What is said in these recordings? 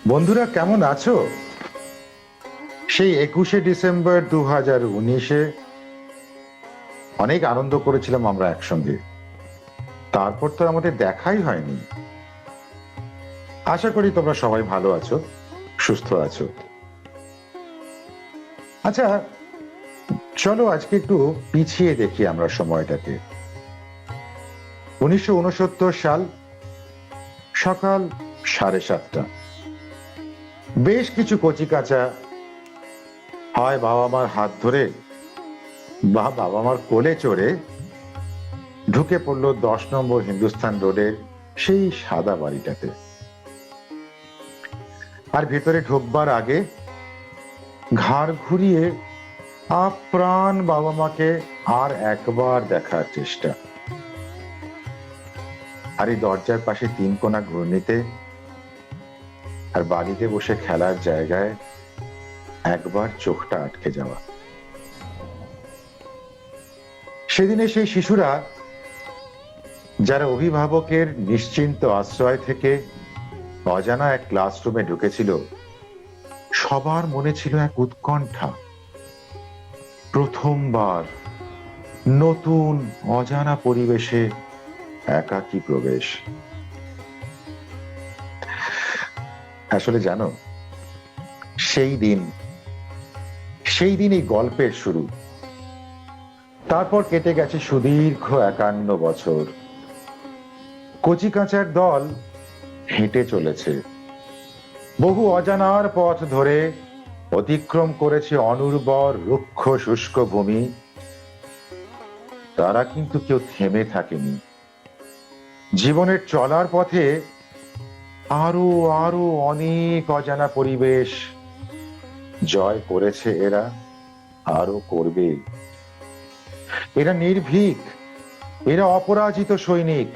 বন্ধুরা কেমন আছো? সেই 21শে ডিসেম্বর 2019-এ অনেক আনন্দ করেছিলাম আমরা একসঙ্গে। তারপর তো আমাদের দেখাই হয়নি। আশা করি তোমরা সবাই ভালো আছো, সুস্থ আছো। আচ্ছা, চলো আজকে একটু পিছিয়ে দেখি আমরা সময়টাকে। 1969 সাল, সকাল 7:30। বেশ কিছু কচিকাঁচা হয় বাবা মার হাত ধরে বা বাবা মার কোলে চড়ে ঢুকে পড়লো 10 নম্বর হিন্দুস্তান রোডের সেই সাদা বাড়িটাতে। আর ভেতরে ঢুকবার আগে ঘাড় ঘুরিয়ে আপ্রাণ বাবা মাকে আর একবার দেখার চেষ্টা। আর এই দরজার পাশে 3 কোণা ঘূর্ণিতে আর বাড়িতে বসে খেলার জায়গায় একবার চোখটা আটকে যাওয়া। সেদিনে সেই শিশুরা যারা অভিভাবকের নিশ্চিন্ত আশ্রয় থেকে অজানা এক ক্লাসরুমে ঢুকেছিল, সবার মনে ছিল এক উৎকণ্ঠা। প্রথমবার নতুন অজানা পরিবেশে একাকী প্রবেশ। আসলে জানো, সেই দিন এই গল্পের শুরু। তারপর কেটে গেছে সুদীর্ঘ 51 বছর। কচিকাঁচার দল হেঁটে চলেছে, বহু অজানার পথ ধরে অতিক্রম করেছে অনুর্বর রুক্ষ শুষ্ক ভূমি। তারা কিন্তু কেউ থেমে থাকেনি। জীবনের চলার পথে আরো আরো অনেক অজানা পরিবেশ জয় করেছে এরা, আরো করবে। এরা নির্ভীক, এরা অপরাজিত সৈনিক।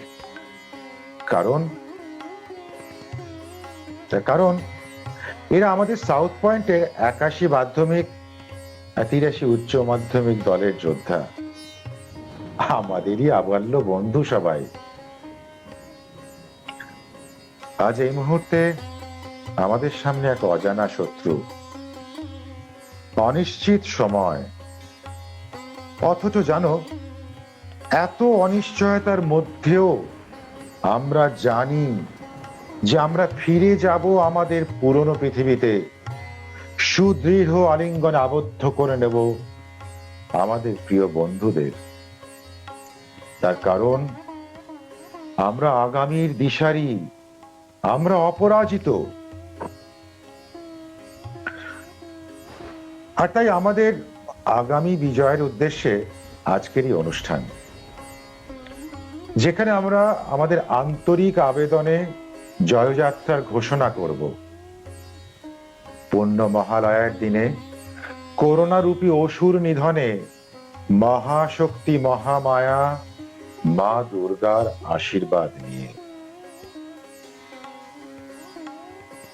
কারণ এরা আমাদের সাউথ পয়েন্টে 81 মাধ্যমিক 83 উচ্চ মাধ্যমিক দলের যোদ্ধা। আমাদেরই আবাল্য বন্ধু সবাই। আজ এই মুহূর্তে আমাদের সামনে এক অজানা শত্রু, অনিশ্চিত সময়। অথচ জানো, এত অনিশ্চয়তার মধ্যেও আমরা জানি যে আমরা ফিরে যাব আমাদের পুরনো পৃথিবীতে, সুদৃঢ় আলিঙ্গনে আবদ্ধ করে নেব আমাদের প্রিয় বন্ধুদের। তার কারণ আমরা আগামীর দিশারি, আমরা অপরাজিত। আর তাই আমাদের আগামী বিজয়ের উদ্দেশ্যে আজকের এই অনুষ্ঠান, যেখানে আমরা আমাদের আন্তরিক আবেদনে জয়যাত্রার ঘোষণা করব। পুণ্য মহালয়ার দিনে করোনা রূপী অসুর নিধনে মহাশক্তি মহামায়া মা দুর্গার আশীর্বাদ নিয়ে।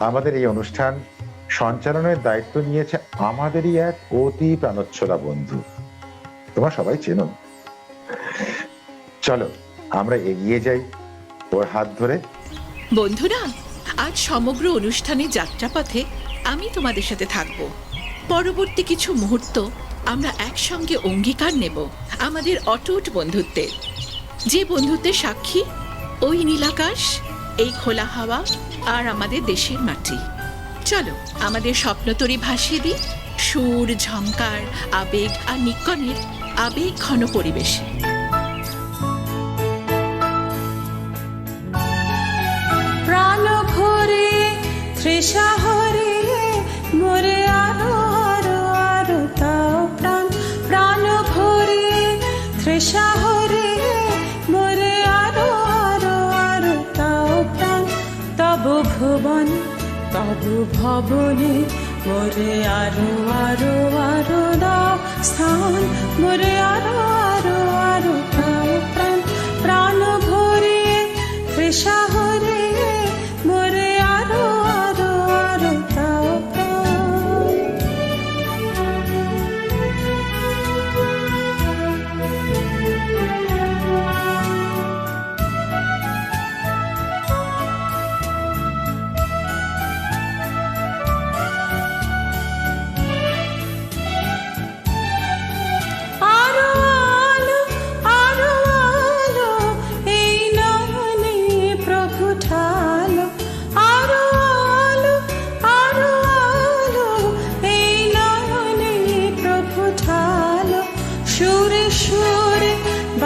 আমাদের এই অনুষ্ঠান সঞ্চালনের দায়িত্ব নিয়েছে আমাদেরই এক অতি প্রাণোচ্ছলা বন্ধু, তোমরা সবাই চেনো। চলো আমরা এগিয়ে যাই ওর হাত ধরে। বন্ধুরা, আজ সমগ্র অনুষ্ঠানের যাত্রাপথে আমি তোমাদের সাথে থাকব। পরবর্তী কিছু মুহূর্ত আমরা একসঙ্গে অঙ্গীকার নেব আমাদের অটুট বন্ধুত্বের, যে বন্ধুত্বের সাক্ষী ওই নীলাকাশ, এই খোলা হাওয়া আর আমাদের দেশের মাটি। চলো আমাদের স্বপ্নতরী ভাসিয়ে দিই সুর, ঝংকার, আবেগ আর নিক্কণের আবেগ ঘন পরিবেশে। প্রাণ ভরে তৃষা হরে মোরে আরো আরো আরো তাও প্রাণ। প্রাণ ভরে তৃষা হরে মোরে আরো আরো আরো তাও প্রাণ। তব ভুবন তব ভবনে মোরে আরো আরো আরো দাও স্থান। মোরে আরো আরো আরো তাও প্রাণ। প্রাণ ভরে তৃষা হরে মোরে আরো আরো আরো তাও প্রাণ।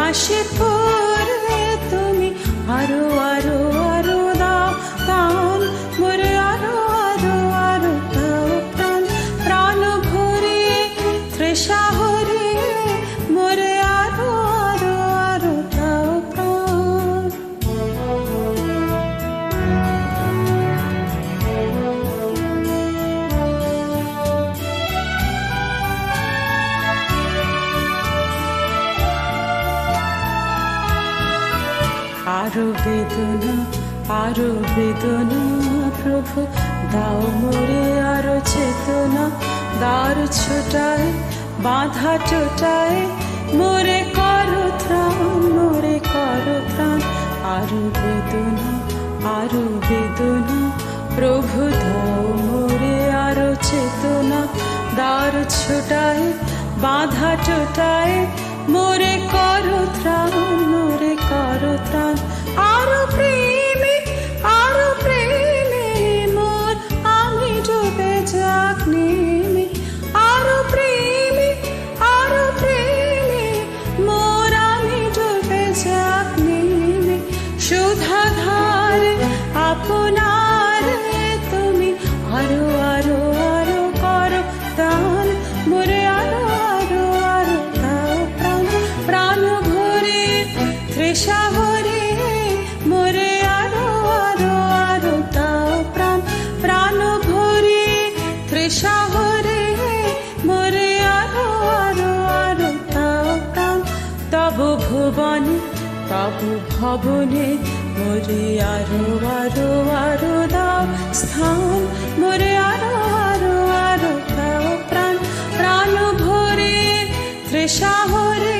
আসে পড়ে তুমি আরো আরো আরো দাও প্রাণ মোরে আরো আরো আরো দাও প্রাণ প্রাণ ভরিয়ে তৃষা হরিয়ে মোরে আরো আরো আরো দাও প্রাণ আরো বেদনা প্রভু দাও মোরে আরো চেতনা দ্বার ছোটায় বাঁধা টোটায় মোরে করো ত্রাণ আরো বেদনা প্রভু দাও মোরে আরো চেতনা দ্বার ছোটায় বাঁধা টোটায় মোরে করো ত্রাণ আরো প্রেমে মোর আমি ডুবে যাক নেমে আরো প্রেমে মোর আমি ডুবে যাক নেমে সুধা ধারে আপনার তুমি আরো আরো আরো করো দান মোরে আরো আরো আরো দাও প্রাণ প্রাণ ভরে তৃষা হরে মোরে আরো আরো আরো দাও প্রাণ প্রাণ ভরে তৃষা হরে মোরে আরো আরো আরো দাও প্রাণ তব ভবনে মোরে আরো আরো আরো দাও স্থান মোরে আরো আরো আরো দাও প্রাণ প্রাণ ভরে তৃষা হরে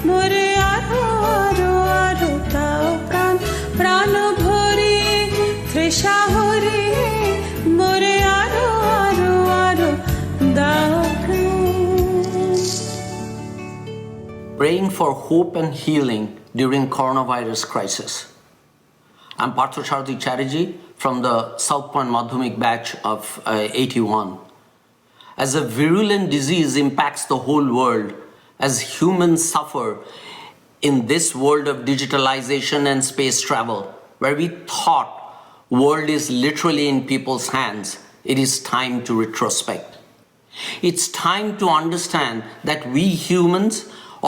মোরে আরো আরো আরো দাও প্রাণ প্রাণ ভরে তৃষা হরে মোরে আরো আরো আরো দাও প্রাণ Praying for hope and healing during coronavirus crisis. I'm Parthasarathi Chatterjee from the South Point Madhyamik batch of 81. As a virulent disease impacts the whole world, as humans suffer in this world of digitalization and space travel, where we thought world is literally in people's hands, it is time to retrospect. It's time to understand that we humans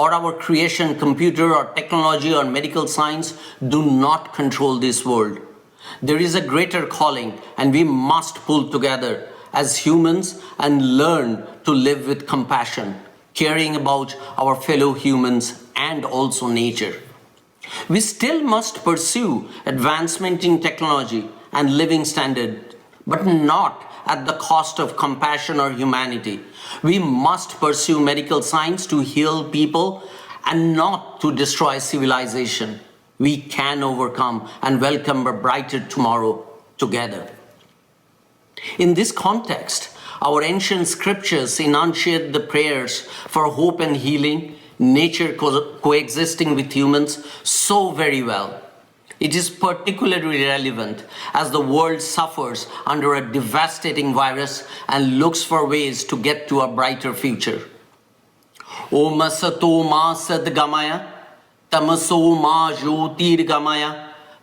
or our creation, computer or technology or medical science do not control this world. There is a greater calling and we must pull together as humans and learn to live with compassion, caring about our fellow humans and also nature. We still must pursue advancement in technology and living standard, but not at the cost of compassion or humanity. We must pursue medical science to heal people and not to destroy civilization. We can overcome and welcome a brighter tomorrow together. In this context, our ancient scriptures enunciate the prayers for hope and healing, nature coexisting with humans so very well. It is particularly relevant as the world suffers under a devastating virus and looks for ways to get to a brighter future. Om Sato Ma Sadgamaya, Tamaso Ma Jyotirgamaya,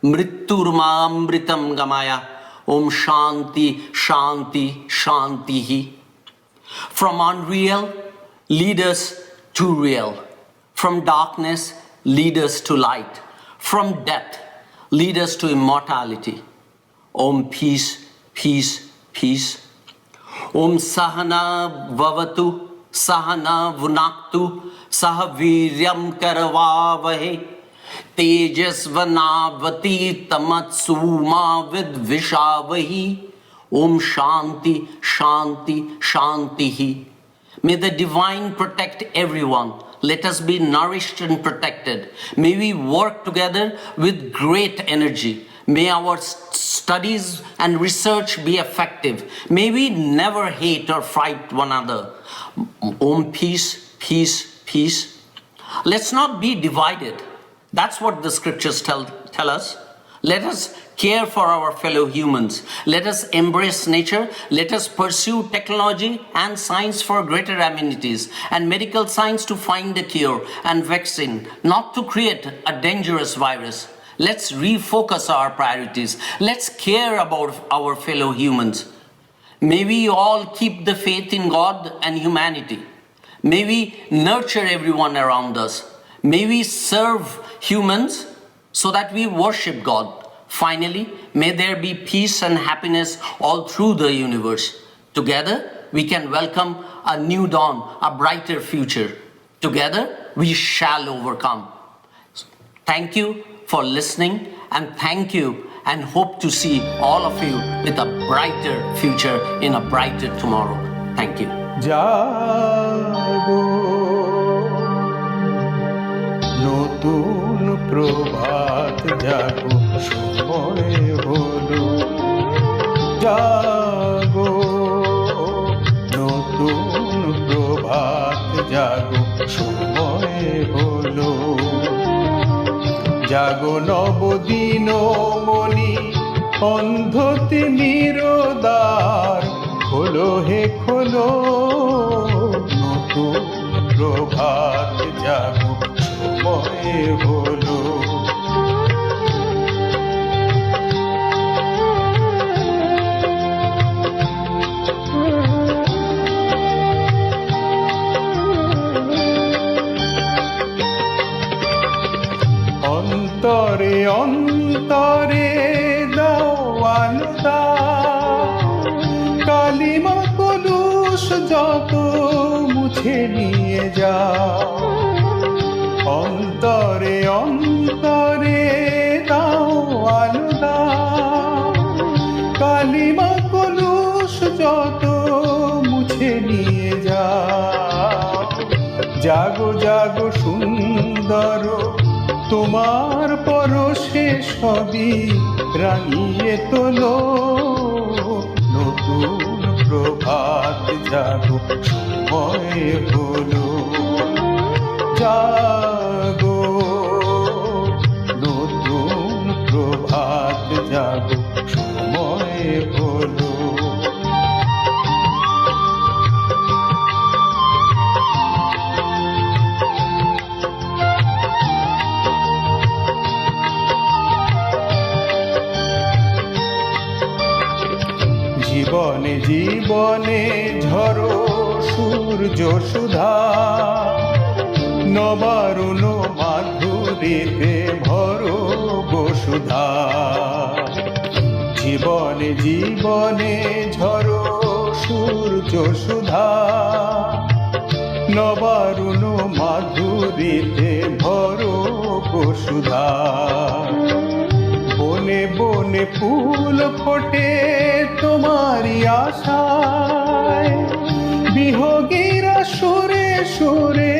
Mrittur Ma Amritam Gamaya, Om Shanti Shanti Shantihi. From unreal, lead us to real. From darkness, lead us to light. From death, lead us to immortality. Om peace, peace, peace. Om Sahana Vavatu, Sahana Vunaktu, Sahaviryam Karavavahe, Tejasvanavati Tamatsuma Vidvishavahi. Om Shanti, Shanti, Shantihi. May the divine protect everyone. Let us be nourished and protected. May we work together with great energy. May our studies and research be effective. May we never hate or fight one another. Om peace, peace, peace. Let's not be divided. That's what the scriptures tell us. Let us care for our fellow humans. Let us embrace nature. Let us pursue technology and science for greater amenities and medical science to find a cure and vaccine, not to create a dangerous virus. Let's refocus our priorities. Let's care about our fellow humans. May we all keep the faith in God and humanity. May we nurture everyone around us. May we serve humans so that we worship God. Finally, may there be peace and happiness all through the universe. Together, we can welcome a new dawn, a brighter future. Together, we shall overcome. Thank you for listening, and thank you, and hope to see all of you with a brighter future in a brighter tomorrow. Thank you. জাগো নতুন প্রভাত জাগো সময় হলো জাগো নতুন প্রভাত জাগো সময় হলো জাগো নবদিন মনি অন্ধতে নিরোদার খোলো হে খোলো নতুন প্রভাত জাগো সময় হলো অন্তরে অন্তরে দাও আলদা কালিমা কলুষ যত মুছে নিয়ে যাও অন্তরে অন্তরে দাও আলদা কালিমা কলুষ যত মুছে নিয়ে যাও জাগো জাগো সুন্দর তোমার পরশে সবই রাঙিয়ে তোলো নতুন প্রভাত জাগো সময় হলো জাগো নতুন প্রভাত জাগো সময় হলো জীবনে জীবনে ঝরো সূর্য সুধা নবারুণ মাধুরীতে ভরো বসুধা জীবনে জীবনে ঝরো সূর্য সুধা নবারুণ মাধুরীতে ভরো বসুধা বনে বনে ফুল ফোটে তোমারি আশায় বিহগীরা সুরে সুরে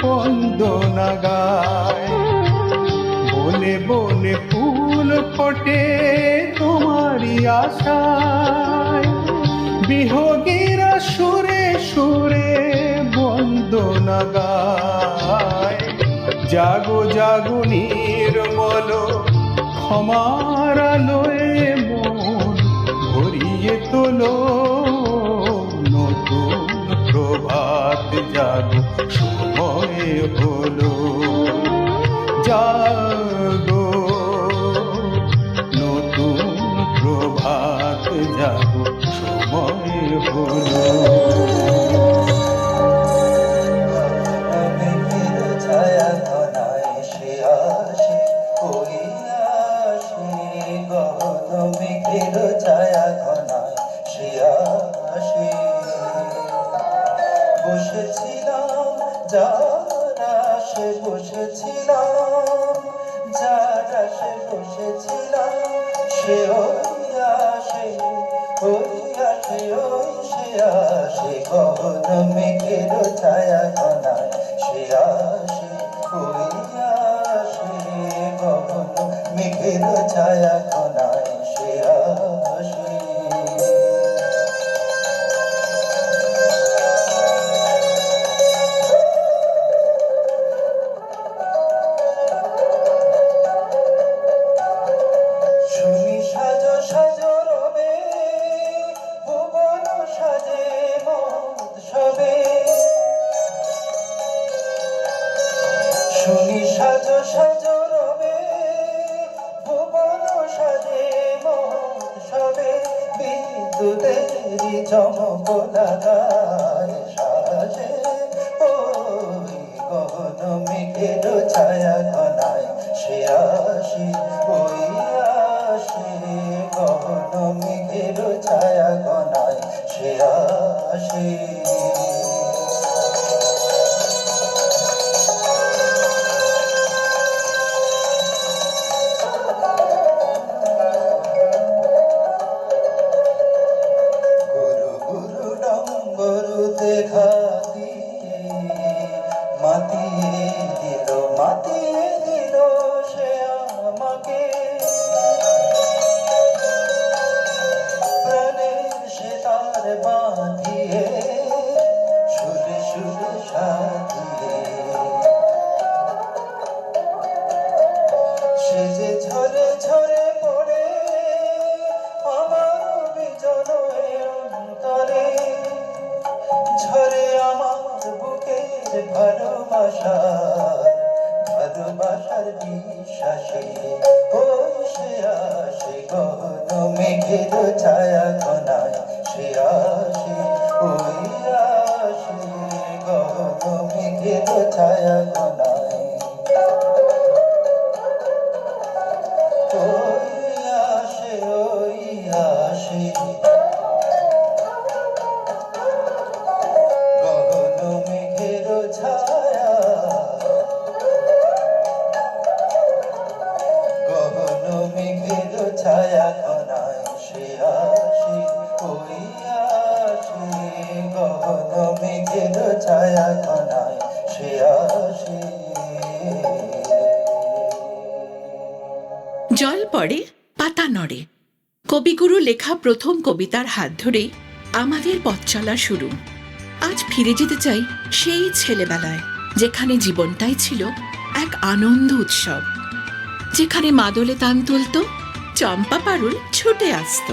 বন্দনা গায় বনে বনে ফুল ফোটে তোমারি আশায় বিহগীরা সুরে সুরে বন্দনা গায় জাগো জাগো নির্মল ক্ষমার আলোয় মন ভরিয়ে তোলো নতুন প্রভাত জাগো সময় হলো জাগো নতুন প্রভাত জাগো সময় হলো ছায়া কোনায় সে আসে সাজো সাজো রবে ভুবন সাজে মহোৎসবে বিদ্যুতেরই চমক লাগায় সাজে ওই গহন মেঘের ছায়া ঘনায় সে আসে ওই আসে গহন মেঘের ছায়া ঘনায় সে আসে দেখা দিয়ে মাতিয়ে দিল সে আমাকে প্রাণের সে তার বাঁধিয়ে সুরে সুরে সাধিয়ে সে যে ঝরে ঝরে পড়ে আমার বিজন অন্তরে ঝরে আমার বুকের ভালোবাসার বিশ্বাসে ও সে আসে গহন মেঘের ছায়া ঘনায় সে আসে ওই আসে গহন মেঘের ছায়া ঘনায় ওই আসে গহন মেঘের ছায়া গহন মেঘের ছায়া ঘনায় সে আসে ওই আসে গহন মেঘের ছায়া ঘনায় সে আসে জল পড়ে পাতা নড়ে কবিগুরু লেখা প্রথম কবিতার হাত ধরেই আমাদের পথ চলা শুরু। আজ ফিরে যেতে চাই সেই ছেলেবেলায়, যেখানে জীবনটাই ছিল এক আনন্দ উৎসব, যেখানে মাদলে তান তুলত, চম্পা পারুল ছুটে আসত।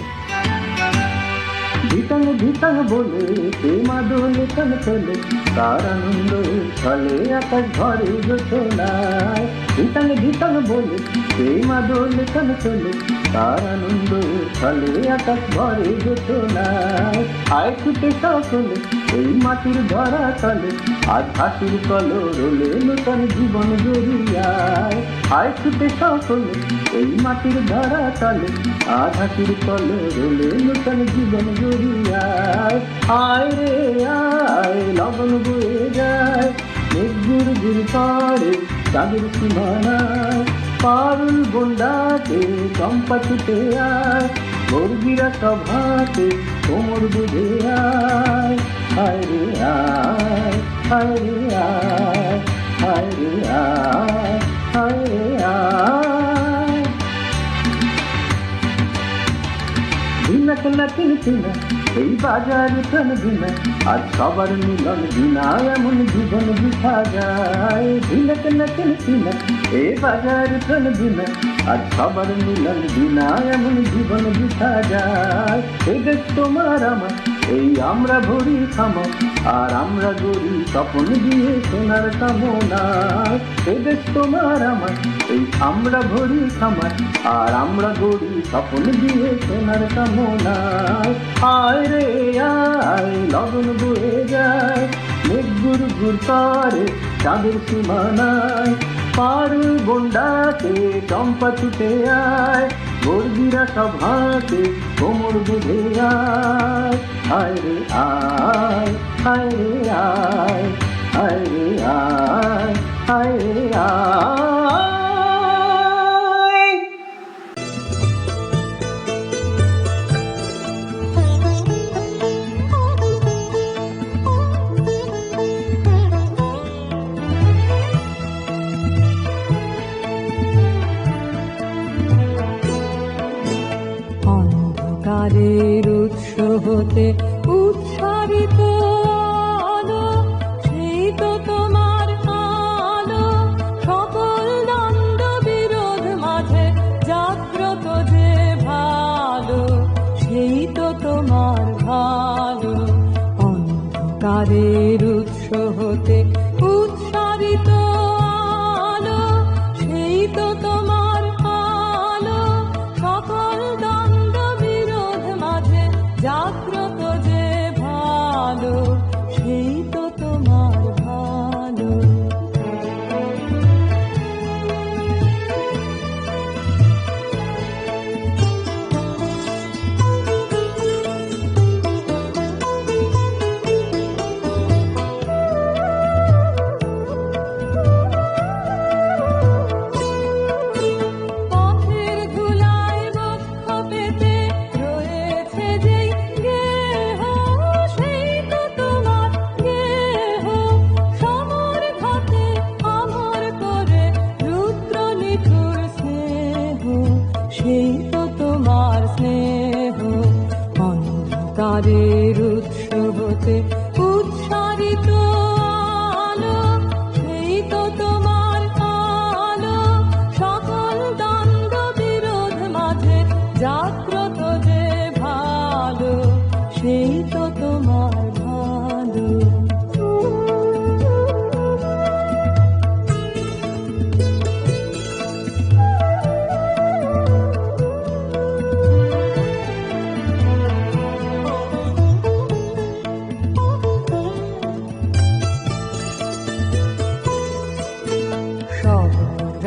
ধিতাং ধিতাং বলে সে মাদলে তান তোলে, তার আনন্দ ছলে আকাশ ভরে জোছনায়। ধিতাং ধিতাং বলে সে মাদলে তান তোলে, তার আনন্দ ছলে আকাশ ভরে জোছনায়। আয় ছুটে সকলে এই মাটির ধরা তলে, আজ হাসির কলরলে নূতন জীবন জড়িয়ায়। আয় ছুটে সকলে এই মাটির ধরা তলে, আজ হাসির কলরলে নূতন জীবন জড়িয়ায়। আয় রে আয় লগন বয়ে যায়, মেঘ গুর গুর করে চাঁদের সীমানায়। পারুল বন্ডাতে চম্পা ছুটে আয়, বর্গিরা সভাতে কোমর বুঝে আয়। আয় রে আয়, আয় রে আয়, আয় রে আয়, আয় রে আয়। দিনক নাকিন কিনা এই বাজার প্রাণ দিনা, আজ সবার মিলন দিনা এমন জীবন বিঠা যায়। দিনক নাকিন কিনা এই বাজার প্রাণ দিনা, আজ সবার মিলন দিনা এমন জীবন বিঠা যায়। এই দেশ তোমার আমার এই আমরা ভরি খামা, আর আমরা গড়ি স্বপ্ন দিয়ে সোনার কামনায়। এই দেশ তোমার আমার এই আমরা ভরি খামার, আর আমরা গড়ি স্বপ্ন দিয়ে সোনার কামনায়। আয় রে আয় লগন বয়ে যায়, মেঘ গুর গুর করে চাঁদের সীমানায়। পারুল বন্ডাতে চম্পা ছুটে আয়, বর্গিরা সভাতে কোমর বুঝে আয়। আয় রে আয়, আয় রে আয়, আয় রে আয়, আয় রে আয়। অন্ধকারের উৎস হতে উচ্চারিত আলো, সেই তো তোমার আলো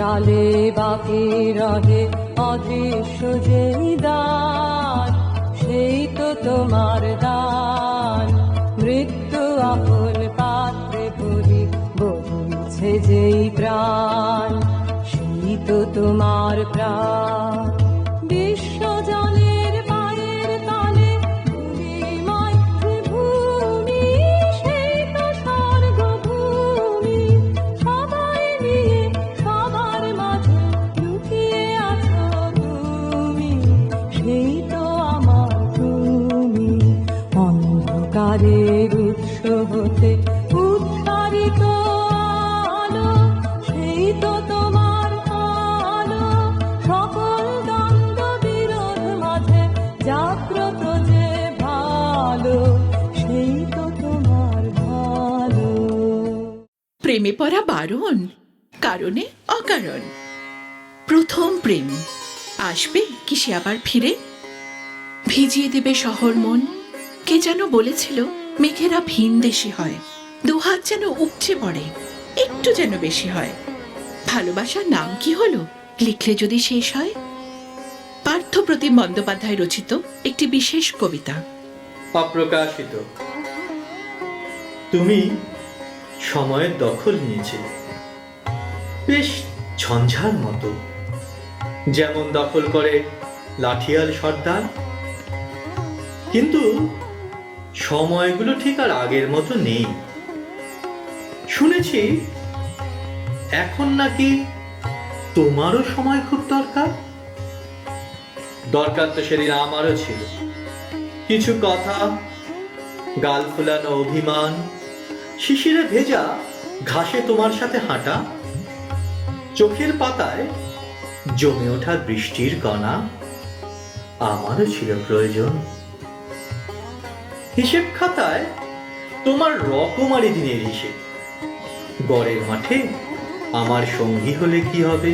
অন্তরালে বাকি রহে অদৃশ্য যেই দান, সেই তো তোমার দান। মৃত্যু আকুল পাত্রে ভরি বইছে যেই প্রাণ, সেই তো তোমার প্রাণ। বিশ্বজনের পায়ের তলে ধূলিময় ভূমি, সেই তো স্বর্গভূমি। সবাই নিয়ে সবার মাঝে লুকিয়ে আছো তুমি, সেই তো আমার তুমি। অন্ধকারের উৎস হতে উৎসারিত আলো, সেই তো তোমার আলো। সকল দ্বন্দ্ব বিরোধ মাঝে জাগ্রত যে ভালো, সেই তো তোমার ভালো। প্রেমে পড়া বারণ, কারণে অকারণ। প্রথম প্রেম আসবে কি সে আবার ফিরে? ভিজিয়ে দেবে শহর মন। কে যেন বলেছিল মেঘেরা ভিনদেশী হয়, দুহাত যেন উপচে পড়ে, একটু যেন বেশি হয়। ভালোবাসার নাম কি হলো লিখলে যদি শেষ হয়? পার্থপ্রতিম বন্দ্যোপাধ্যায় রচিত একটি বিশেষ কবিতা। অপ্রকাশিত। তুমি সময়ের দখল নিয়েছিলে, বেশ ঝঞ্ঝার মতো, যেমন দখল করে লাঠিয়াল সর্দার। কিন্তু সময়গুলো ঠিক আর আগের মতো নেই। শুনেছি এখন নাকি তোমারও সময় খুব দরকার। দরকার তো সেদিন আমারও ছিল। কিছু কথা, গাল ফুলানো অভিমান, শিশিরে ভেজা ঘাসে তোমার সাথে হাঁটা, চোখের পাতায় জমে ওঠা বৃষ্টির কণা, আমারও ছিল প্রয়োজন। হিসেব খাতায় তোমার রকমারি দিনের হিসেব। গড়ের মাঠে আমার সঙ্গী হলে কি হবে?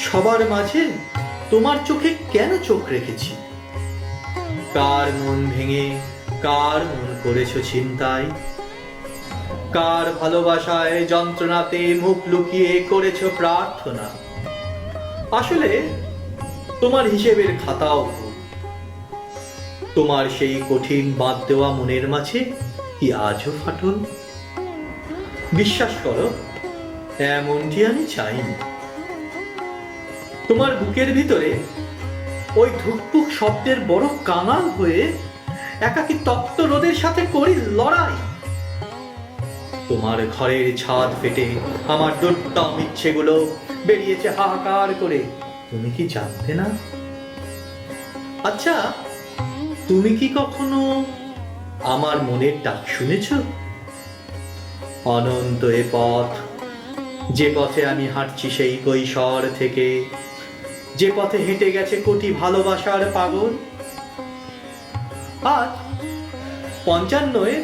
সবার মাঝে তোমার চোখে কেন চোখ রেখেছি? কার মন ভেঙে কার মন করেছ ছিনতাই? কার ভালোবাসায় যন্ত্রণাতে মুখ লুকিয়ে করেছ প্রার্থনা? আসলে তোমার হিসেবের খাতাও ভুল। তোমার সেই কঠিন বাদ দেওয়া মনের মাঝে কি আজও ফাটল? বিশ্বাস করো, এমনটি আমি চাইনি। তোমার বুকের ভিতরে ওই ধুকপুক শব্দের বড় কাঙাল হয়ে একাকী তপ্ত রোদের সাথে করি লড়াই। তোমার ঘরের ছাদ ফেটে আমার দুর্দম ইচ্ছেগুলো বেরিয়েছে হাহাকার করে। তুমি কি জানতে না? আচ্ছা, তুমি কি কখনো আমার মনের ডাক শুনেছ? অনন্ত এ পথ, যে পথে আমি হাঁটছি সেই কৈশোর থেকে, যে পথে হেঁটে গেছে কোটি ভালোবাসার পাগল। আজ 55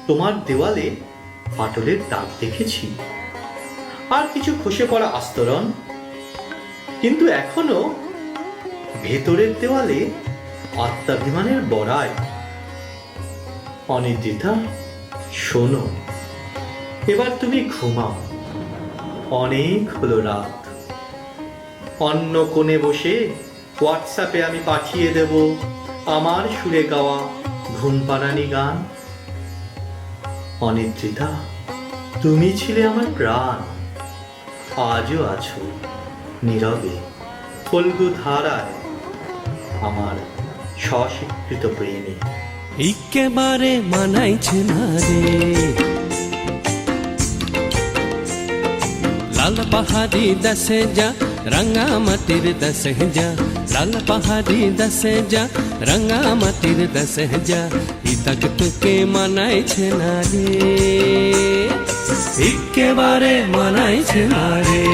তোমার দেওয়ালে ফাটলের দাগ দেখেছি, আর কিছু খসে পড়া আস্তরণ। কিন্তু এখনো ভেতরের দেওয়ালে আত্মাভিমানের বড়াই। অনিদ্রিতা, শোনো, এবার তুমি ঘুমাও। অনেক হলো রাত। অন্য কোণে বসে হোয়াটসঅ্যাপে আমি পাঠিয়ে দেব আমার সুরে গাওয়া ঘুমপাড়ানি গান। অনিদ্রিতা, তুমি ছিলে আমার প্রাণ, আজও আছো নীরবে ফল্গু ধারায় আমার স্বস্বীকৃত প্রেমে। একেবারে মানাইছে না রে লাল পাহাড়ি দশে যা रंगामतिर दस जा, लाल पहाड़ी दस जा, रंगामतिर दस जा, तक तुके मनाई छे ना रे, इक्के बारे मनाई छे ना रे।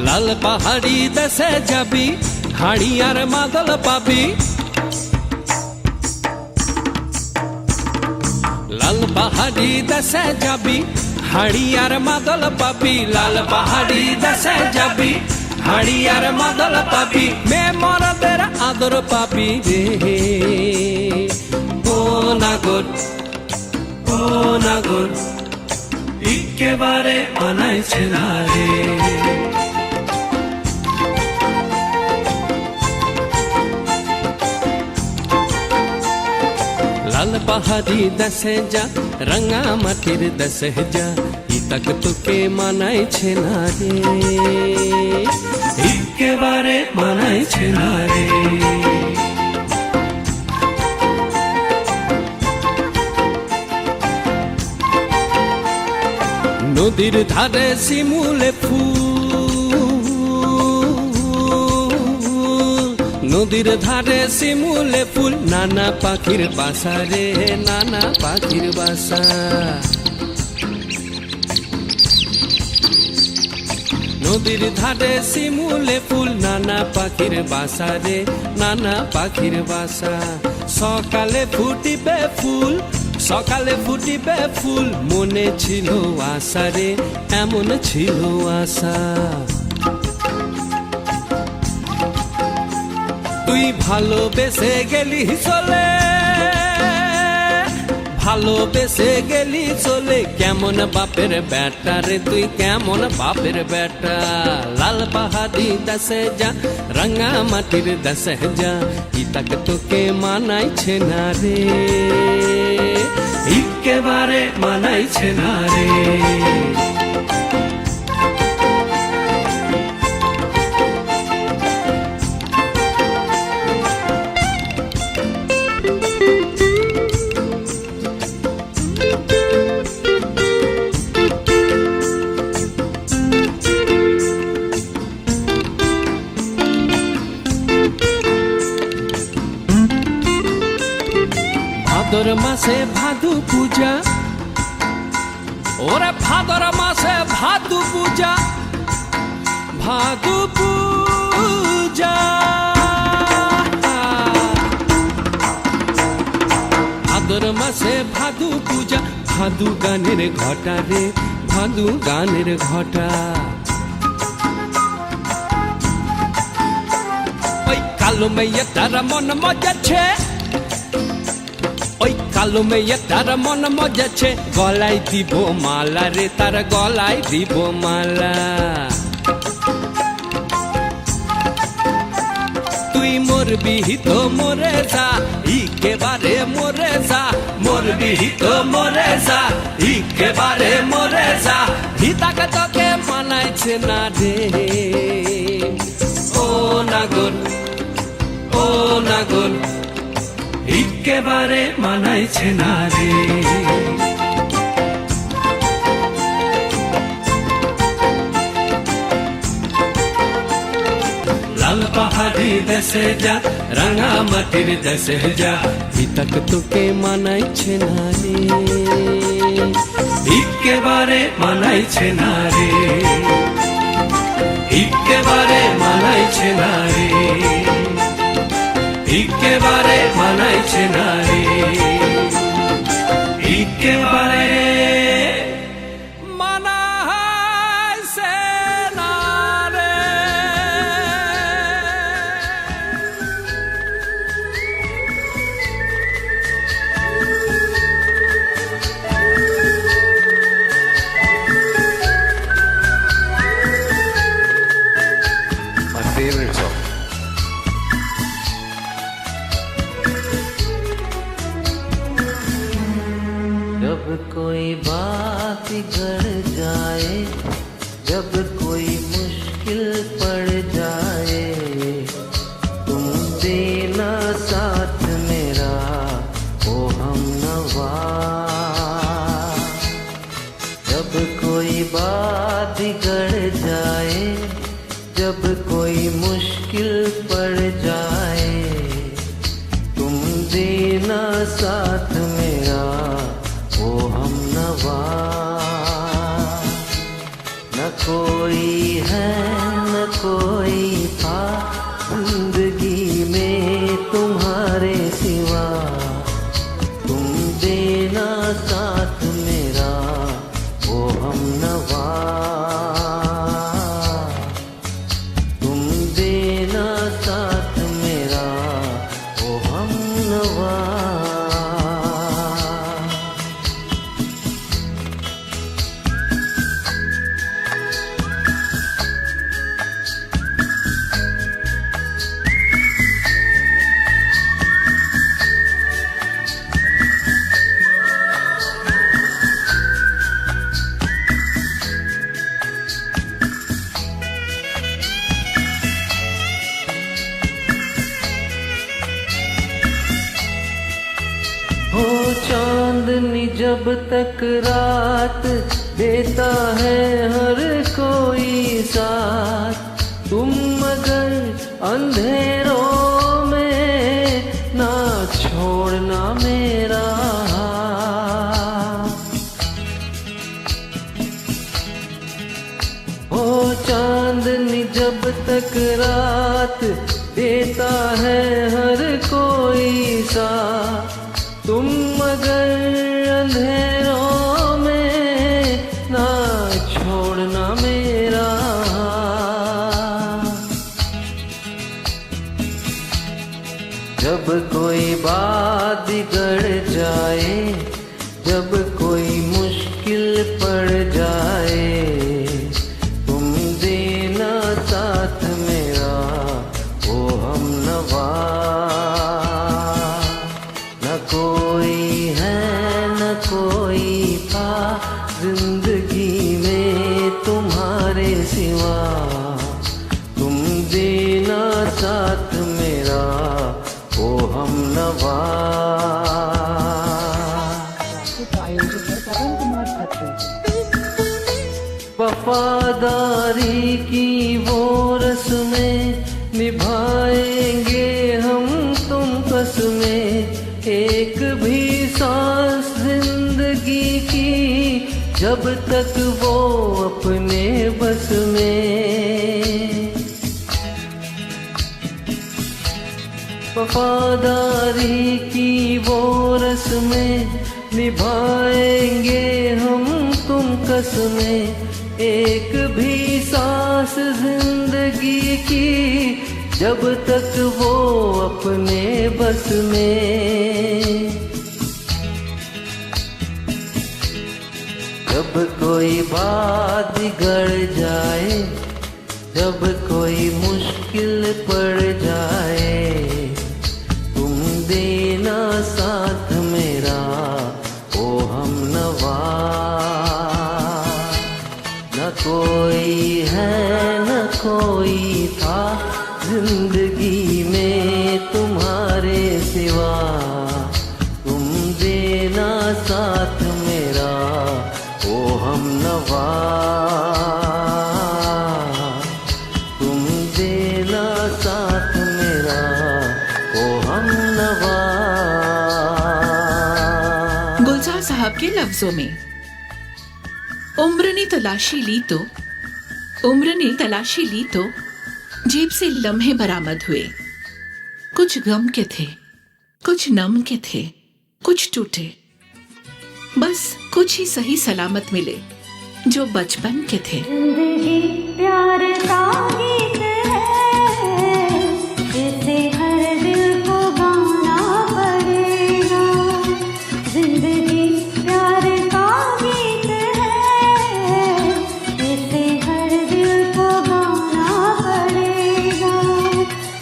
लाल पहाड़ी दसे जाबी, हाड़ी आर मादल पाबी, लाल पहाड़ी दसे जाबी, हाड़ी आर मादल पाबी, लाल पहाड़ी दसे जाबी, हाड़ी आर मादल पाबी, मैं मरदेर आदर पाबी रे, ओ নাগর ও নাগর একেবারে মানাইছে না রে। লাল পাহাড়ি দেশে যা রঙা মাটির দেশে যা ইতাক তোকে মানাইছে না রে, একেবারে মানাইছে না রে। নদীর ধারে শিমুলে ফুল, নদীর ধারে শিমুলে ফুল, নানা পাখির বাসা রে, নানা পাখির বাসা। নদীর ধারে শিমুলে ফুল, নানা পাখির বাসা রে, নানা পাখির বাসা। সকালে ফুটিবে ফুল, সকালে ফুটিবে ফুল, মনে ছিল আশা রে, এমন ছিল আশা। তুই ভালোবেসে গেলি চলে, ভালোবেসে গেলি চলে, কেমন বাপের বেটা রে তুই, কেমন বাপের বেটা। লাল পাহাড়ি দেশে যা রঙা মাটির দেশে যা ইতাক তোকে মানাইছে না রে, একেবারে মানাইছে না রে। ভাদর মাসে ভাদু পূজা, ওরে ভাদর মাসে ভাদু পূজা, ভাদু পূজা। ভাদর মাসে ভাদু পূজা, ভাদু গানের ঘটা রে, ভাদু গানের ঘটা। ওই কালো মেয়ে তার মন মজাচ্ছে, ওই কালো মেয়ে তার মন মজাচ্ছে, গলায় দিব মালা রে, তার গলায় দিব মালা। তুই মরবি তো মরে যা, একেবারে মরে যা, মরবি তো মরে যা, একেবারে মরে যা। হিতাকে তোকে মানাইছে না রে, ও নাগর ও নাগর একেবারে মানাইছে না রে। লাল পাহাড়ি দেশে যা রাঙা মাটির দেশে যা হিতাক তোকে মানাইছে না রে, একেবারে মানাইছে না রে, একেবারে মানাইছে না রে, একেবারে মানাইছে না রে, একেবারে মানাইছে না রে। My favorite song. जब कोई बात गड़ जाए, जब कोई मुश्किल पड़ जाए, तुम देना साथ मेरा ओ हमनवा। जब कोई बात गड़ जाए, जब कोई मुश्किल पड़ जाए, तुम देना साथ मेरा ओ हमनवा। न कोई है न कोई था जिंदगी में तुम्हारे सिवा, तुम देना साथ मेरा ओ हमनवा। तुम देना साथ मेरा ओ हमनवा। हो चांदनी जब तक रात देता है हर कोई साथ, तुम मगर अंधेरों में ना छोड़ना मेरा हाथ। हो चांदनी जब तक रात देता है हर कोई साथ, तुम मगर अंधेरों में ना छोड़ना मेरा हाथ। जब कोई बात बिगड़ जाए, जब कोई मुश्किल पड़ जाए, तुम देना साथ मेरा वो हमनवा। न कोई है न कोई था जिंदगी में तुम्हारे सिवा, तुम देना साथ मेरा वो हमनवा। वफादारी की वो रस्में निभाएंगे हम तुम कसमें, एक भी सांस जिंदगी की जब तक वो अपने बस में। वफादारी की वो रस्में निभाएंगे हम तुम कसमें, एक भी सांस जिंदगी की जब तक वो अपने बस में। जब कोई बात बिगड़ जाए, जब कोई मुश्किल पड़ जाए, तुम देना साथ मेरा ओ हमनवा। न कोई है न कोई था जिंदगी में तुम्हारे सिवा, तुम देना साथ मेरा ओ हमनवा। तुम देना साथ मेरा ओ हमनवा। गुलजार साहब के लफ्जों में, उम्र ने तलाशी ली तो जेब से लम्हे बरामद हुए। कुछ गम के थे, कुछ नम के थे, कुछ टूटे, बस कुछ ही सही सलामत मिले जो बचपन के थे। जिंदगी प्यार का गीत है, इसे हर दिल को गाना पड़ेगा। जिंदगी प्यार का गीत है, इसे हर दिल को गाना पड़ेगा।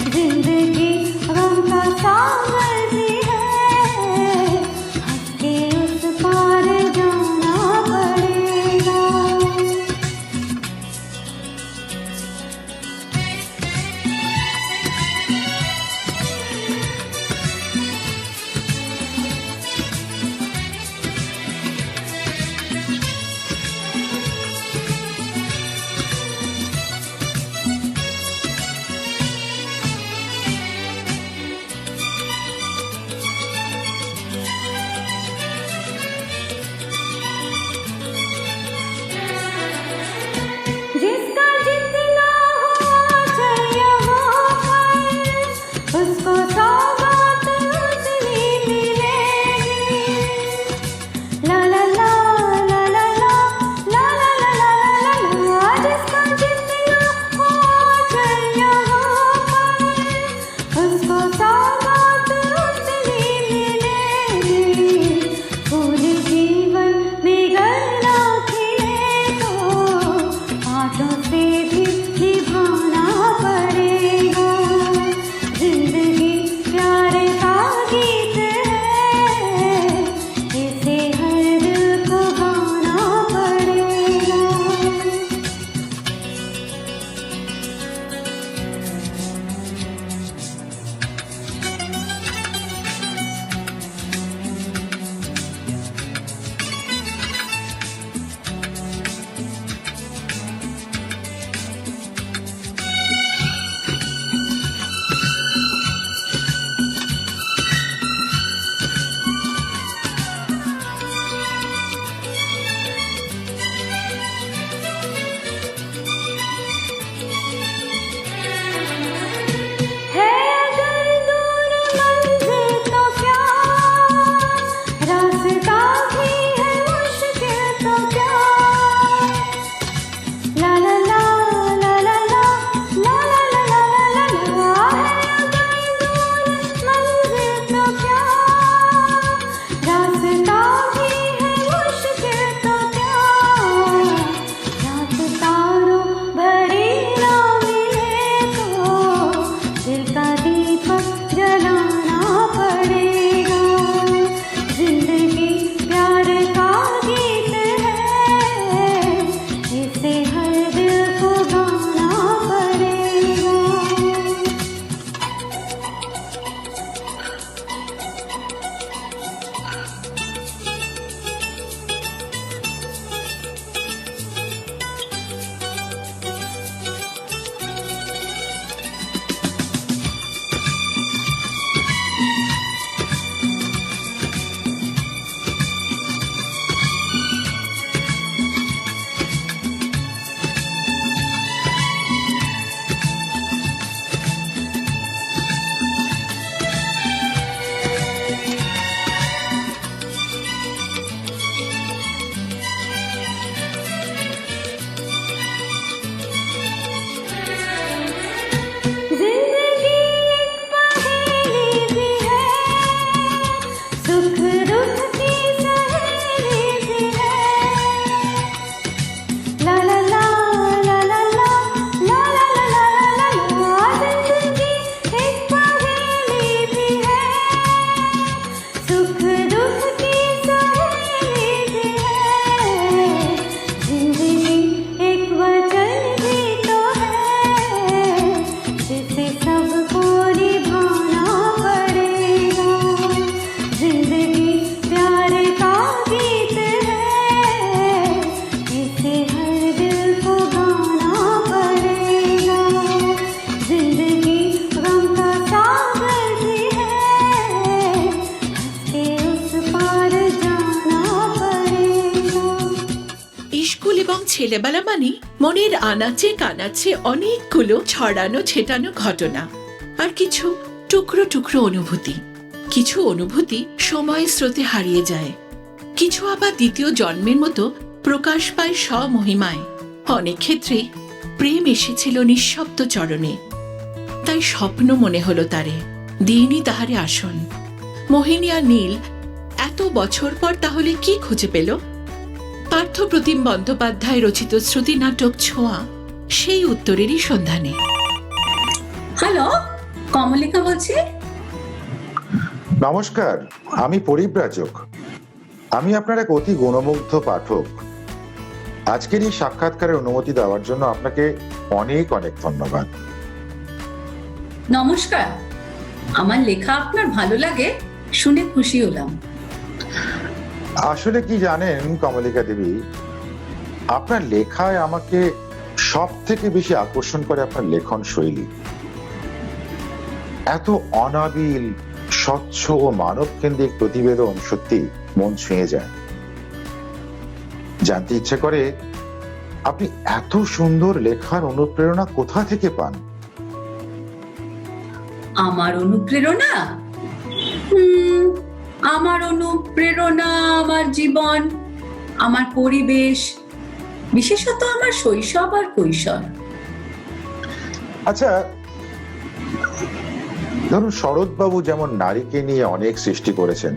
जिंदगी गम का सागर भी है, हंस के उस पार जाना पड़ेगा। ছেলেবেলা মানে মনের আনাচে কানাচে অনেকগুলো ছড়ানো ছেটানো ঘটনা আর কিছু টুকরো টুকরো অনুভূতি। কিছু অনুভূতি সময়ের স্রোতে হারিয়ে যায়, কিছু আবার দ্বিতীয় জন্মের মতো প্রকাশ পায় স্বমহিমায়। অনেক ক্ষেত্রে প্রেম এসেছিল নিঃশব্দ চরণে, তাই স্বপ্ন মনে হলো তারে, দিনই তাহারে আসন। মোহিনী আর নীল এত বছর পর তাহলে কি খুঁজে পেল? পার্থ প্রতিম বন্দ্যোপাধ্যায় রচিত শ্রুতি নাটক ছোঁয়া সেই উত্তরেরই সন্ধানে। হ্যালো, কমলিকা বলছি। নমস্কার, আমি পরিব্রাজক। আমি আপনার এক অতি গুণমুগ্ধ পাঠক। আজকের এই সাক্ষাৎকারের অনুমতি দেওয়ার জন্য আপনাকে অনেক অনেক ধন্যবাদ। নমস্কার, আমার লেখা আপনার ভালো লাগে শুনে খুশি হলাম। আসলে কি জানেন কমলিকা দেবী, আপনার লেখায় আমাকে সব থেকে বেশি আকর্ষণ করে আপনার লেখন শৈলী। এত অনাবিল, স্বচ্ছ ও মানব কেন্দ্রিক প্রতিবেদন সত্যি মন ছুঁয়ে যায়। জানতে ইচ্ছে করে আপনি এত সুন্দর লেখার অনুপ্রেরণা কোথা থেকে পান? আমার অনুপ্রেরণা আমার জীবন, আমার পরিবেশ, বিশেষত আমার শৈশব আর কৈশোর। আচ্ছা, ধরুন শরৎবাবু যেমন নারীকে নিয়ে অনেক সৃষ্টি করেছেন,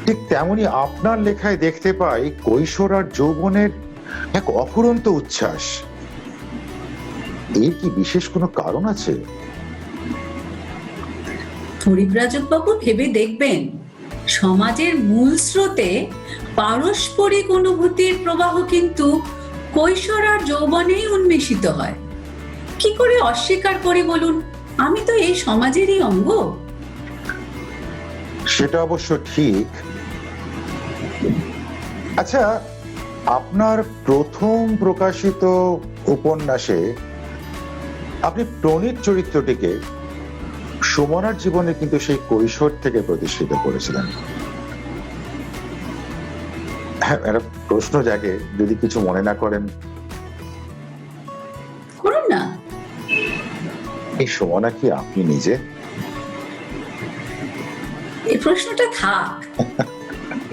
ঠিক তেমনি আপনার লেখায় দেখতে পাই কৈশোর আর যৌবনের এক অফুরন্ত উচ্ছ্বাস। এর কি বিশেষ কোনো কারণ আছে? পরিব্রাজক বাবু, ভেবে দেখবেন, সমাজের মূল স্রোতে পারস্পরিক অনুভূতির প্রবাহ কিন্তু কৈশোর আর যৌবনেই উন্মেষিত হয়। কি করে অস্বীকার করি বলুন? আমি তো এই সমাজেরই অঙ্গ। সেটা অবশ্য ঠিক। আচ্ছা, আপনার প্রথম প্রকাশিত উপন্যাসে আপনি প্রণীত চরিত্রটিকে সুমনার জীবনে কিন্তু সেই কৈশোর থেকে প্রতিষ্ঠিত করেছিলেন। হ্যাঁ, একটা প্রশ্ন জাগে, যদি কিছু মনে না করেন। করুন না। এই সুমনা কি আপনি নিজে? এই প্রশ্নটা থাক,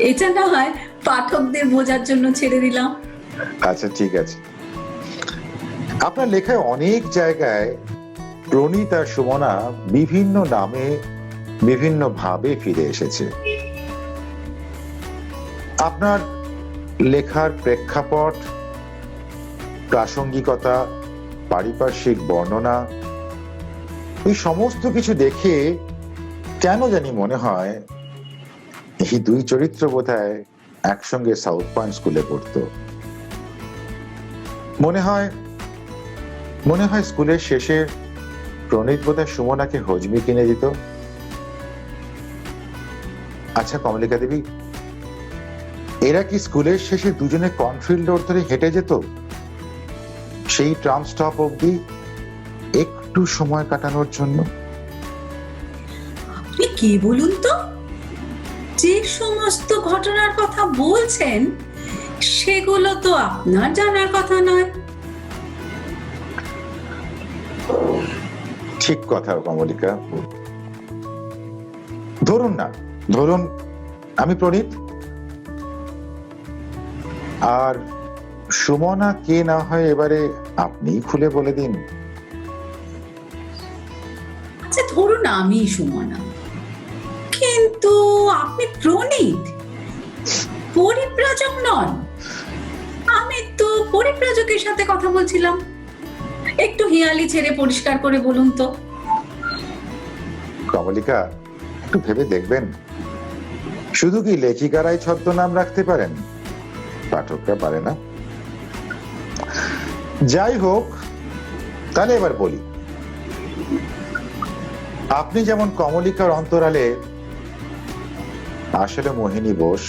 এটা না হয় পাঠকদের বোঝার জন্য ছেড়ে দিলাম। আচ্ছা, ঠিক আছে। আপনার লেখায় অনেক জায়গায় প্রণীত আর সুমনা বিভিন্ন নামে বিভিন্ন ভাবে ফিরে এসেছে। আপনার লেখার প্রেক্ষাপট, প্রাসঙ্গিকতা, পারিপার্শ্বিক বর্ণনা, এই সমস্ত কিছু দেখে কেন জানি মনে হয় এই দুই চরিত্র বোধহয় একসঙ্গে সাউথ পয়েন্ট স্কুলে পড়তো। মনে হয় স্কুলের শেষে প্রণীত বোধহয় সুমনাকে হজমি কিনে দিত। আচ্ছা কমলিকা দেবী, এরা কি স্কুলের শেষে দুজনে কর্নফিল্ড রোড ধরে হেঁটে যেত সেই ট্রাম স্টপ অবধি একটু সময় কাটানোর জন্য? আপনি কি বলুন তো, যে সমস্ত ঘটনার কথা বলছেন সেগুলো তো আপনার জানার কথা নয়। ঠিক কথা কমলিকা। ধরুন আমি প্রণীত, আর সুমনা কে না হয় এবারে আপনি খুলে বলে দিন। আচ্ছা ধরুন আমি সুমনা, কিন্তু আপনি প্রণীত, পরিব্রাজক নন। আমি তো পরিব্রাজকের সাথে কথা বলছিলাম। একটু হিয়ালি ছেড়ে পরিষ্কার করে বলুন তো। কমলিকা, একটু ভেবে দেখবেন, শুধু কি লেখিকারাই ছদ্মনাম রাখতে পারেন, পাঠকরা পারে না? যাই হোক, তাহলে এবার বলি। আপনি যেমন কমলিকার অন্তরালে আসলে মোহিনী বোস,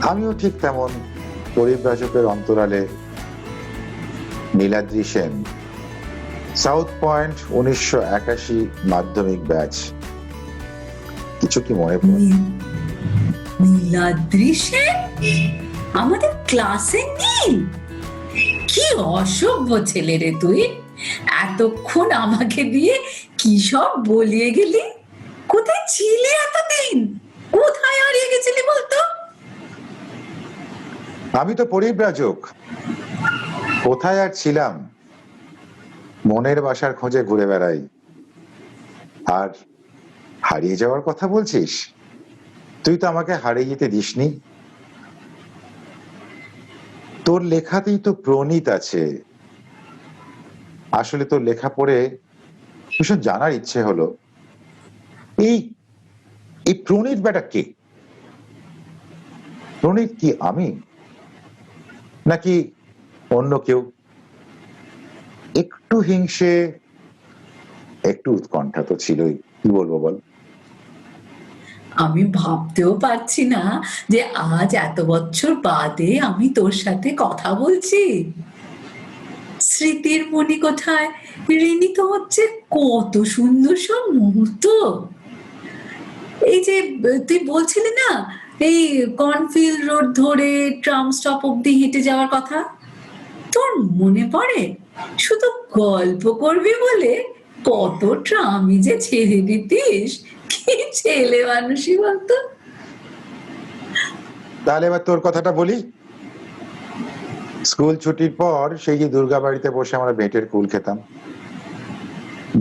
আমিও ঠিক তেমন পরিব্রাজকের অন্তরালে নীলাদ্রি সেন, সাউথ পয়েন্ট 1981 মাধ্যমিক ব্যাচ। কিছু কি মনে পড়ে? নীলাদ্রি সেন? আমাদের ক্লাসে নেই? কি অসভ্য ছেলে রে তুই! এতক্ষণ আমাকে দিয়ে কি সব বলিয়ে গেলি। কোথায় ছিলি এতদিন? কোথায় হারিয়ে গেছিলি বলতো? আমি তো পরিব্রাজক, কোথায় আর ছিলাম? মনের বাসার খোঁজে ঘুরে বেড়াই। আর হারিয়ে যাওয়ার কথা বলছিস? তুই তো আমাকে হারিয়ে যেতে দিসনি। তোর লেখাতেই তো প্রণীত আছে। আসলে তোর লেখা পড়ে ভীষণ জানার ইচ্ছে হলো, এই এই প্রণীত বেটা কে? প্রণীত কি আমি, নাকি অন্য কেউ? একটু হিংসে, একটু উৎকণ্ঠা তো ছিলই। কি বলবো বল? আমি ভাবতেও পারছি না যে আজ এত বছর বাদে আমি তোর সাথে কথা বলছি। স্মৃতির মণিকোঠায় ঋণিত হচ্ছে কত সুন্দর সব মুহূর্ত। এই যে তুই বলছিলি না, এই কর্নফিল্ড রোড ধরে ট্রাম স্টপ অব্দি হেঁটে যাওয়ার কথা, তোর মনে পড়ে? শুধু গল্প করবি বলে কত ট্রামই যে ছেড়ে দিতিস। কি ছেলে মানুষই বলতো। তাহলে এবার তোর কথাটা বলি। স্কুল ছুটির পর সেই যে দুর্গা বাড়িতে বসে আমরা বেটের কুল খেতাম,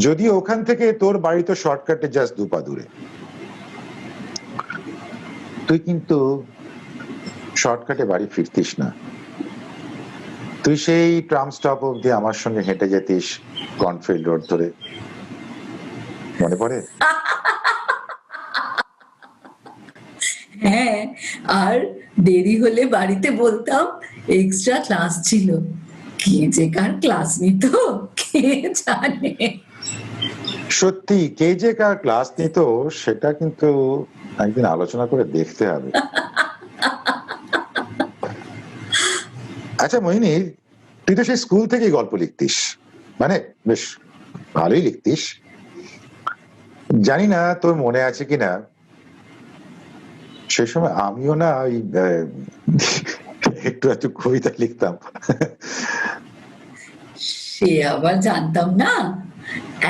যদিও ওখান থেকে তোর বাড়ি তো শর্টকাটে জাস্ট 2 পা দূরে। তুই কিন্তু শর্টকাটে বাড়ি ফিরতিস না, তুই সেই ট্রাম স্টপ অব্দি আমার সঙ্গে হেঁটে যেতিস কর্নফিল্ড রোড ধরে। মনে পড়ে? হ্যাঁ, আর দেরি হলে বাড়িতে বলতাম এক্সট্রা ক্লাস ছিল। কে যে কার ক্লাস নিত কে জানে। সত্যি কে যে কার ক্লাস নিত সেটা কিন্তু একদিন আলোচনা করে দেখতে হবে। আচ্ছা মোহিনী, তুই তো সেই স্কুল থেকেই গল্প লিখতিস, মানে বেশ ভালোই লিখতিস। জানি না তোর মনে আছে কিনা, সে সময় আমিও না ওই একটু একটু কবিতা লিখতাম। সে আবার জানতাম না।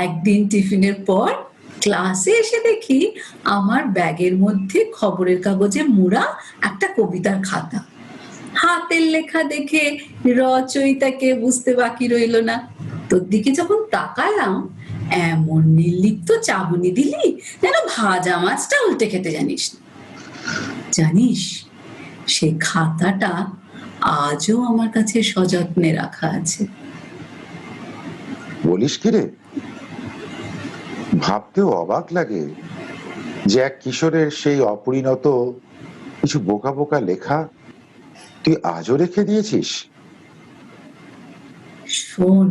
একদিন টিফিনের পর ক্লাসে এসে দেখি আমার ব্যাগের মধ্যে খবরের কাগজে মুড়া একটা কবিতার খাতা। হাতের লেখা দেখে রচয়িতাকে বুঝতে বাকি রইল না। তোর দিকে যখন তাকালাম, এমন নির্লিপ্ত চাহনি দিলি যেন ভাজা মাছটা উল্টে খেতে জানিস না। জানিস, সে খাতাটা আজও আমার কাছে সযত্নে রাখা আছে। বলিস কি রে? ভাবতেও অবাক লাগে যে এক কিশোরের সেই অপরিণত কিছু বোকা বোকা লেখা তুই আজও রেখে দিয়েছিস। শোন,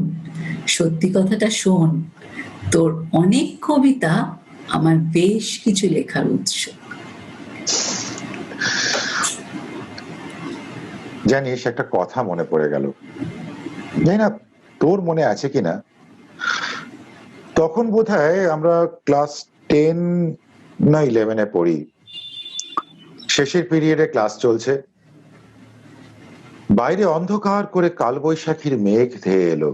সত্যি কথাটা শোন, তোর অনেক কবিতা আমার বেশ কিছু লেখার উৎস। জানিস, একটা কথা মনে পড়ে গেল, জানি না তোর মনে আছে কিনা। তখন বোধহয় আমরা ক্লাস 10 না 11-এ পড়ি। শেষের পিরিয়ডে ক্লাস চলছে, বাইরে অন্ধকার করে কালবৈশাখীর মেঘ ধেয়ে এলো।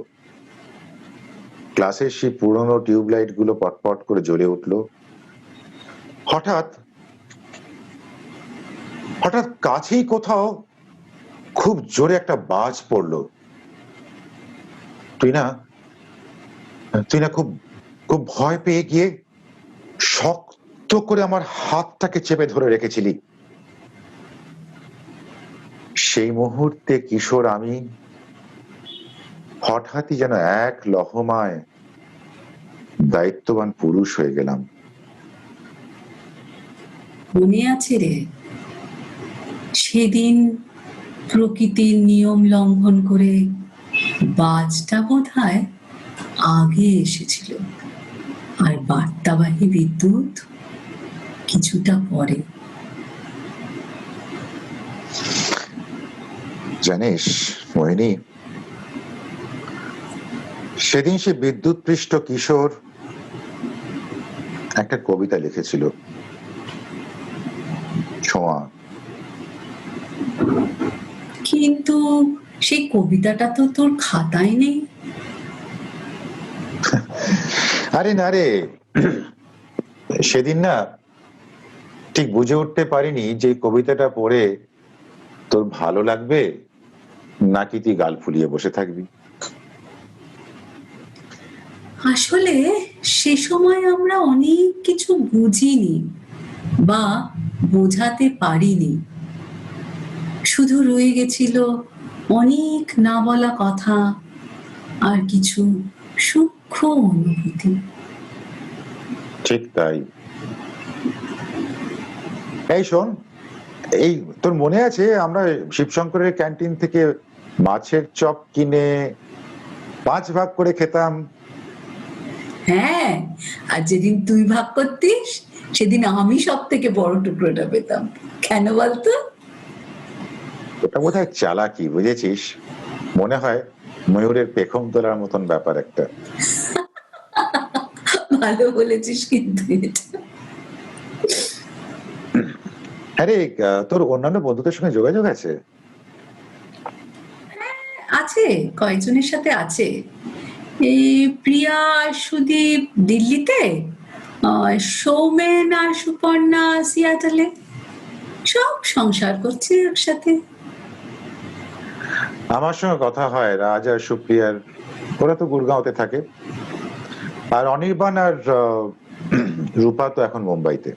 ক্লাসের সেই পুরনো টিউবলাইট গুলো পটপট করে জ্বলে উঠলো। হঠাৎ হঠাৎ কাছেই কোথাও খুব জোরে একটা বাজ পড়লো। তুই না খুব খুব ভয় পেয়ে গিয়ে শক্ত করে আমার হাতটাকে চেপে ধরে রেখেছিলি। সেই মুহূর্তে কিশোর আমি হঠাৎই যেন এক লহমায় দায়িত্ববান পুরুষ হয়ে গেলাম। মনে আছে রে, সেদিন প্রকৃতির নিয়ম লঙ্ঘন করে বাজটা বোধহয় আগে এসেছিল, আর বার্তাবাহী বিদ্যুৎ কিছুটা পরে। জানিস মোহিনী, সেদিন সে বিদ্যুৎ পৃষ্ঠ কিশোর একটা কবিতা লিখেছিল, ছোঁয়া। কিন্তু সেই কবিতাটা তো তোর খাতায় নেই। আরে না রে, সেদিন না ঠিক বুঝে উঠতে পারিনি যে কবিতাটা পড়ে তোর ভালো লাগবে নাকি তুই গাল ফুলিয়ে বসে থাকবি। আসলে সে সময় আমরা অনেক কিছু বুঝিনি বা বোঝাতে পারিনি, শুধু রয়ে গেছিল অনেক না বলা কথা আর কিছু সূক্ষ্ম অনুভূতি। ঠিক তাই। এই শোন, এই তোর মনে আছে আমরা শিবশঙ্করের ক্যান্টিন থেকে মাছের চপ কিনে 5 ভাগ করে খেতাম? হ্যাঁ, আর যেদিন তুই ভাগ করতিস সেদিন আমি সব থেকে বড় টুকরোটা পেতাম। কেন বলতো? ওটা বোধহয় চালাকি, বুঝেছিস? মনে হয় ময়ূরের পেখম তোলার মতন ব্যাপার একটা। ভালো বলেছিস কিন্তু এটা। আরে তোর অন্যান্য বন্ধুদের সঙ্গে যোগাযোগ আছে? আছে, কয়েকজনের সাথে আছে। এই প্রিয়া আর সুদীপ দিল্লিতে, সৌমেন আর সুপর্ণা সিয়াটলে, সব সংসার করছে একসাথে। আমার সঙ্গে কথা হয় রাজ আর সুপ্রিয়ার, ওরা তো গুড়গাঁওতে থাকে। আর অনির্বাণ আর রূপা তো এখন মুম্বাইতে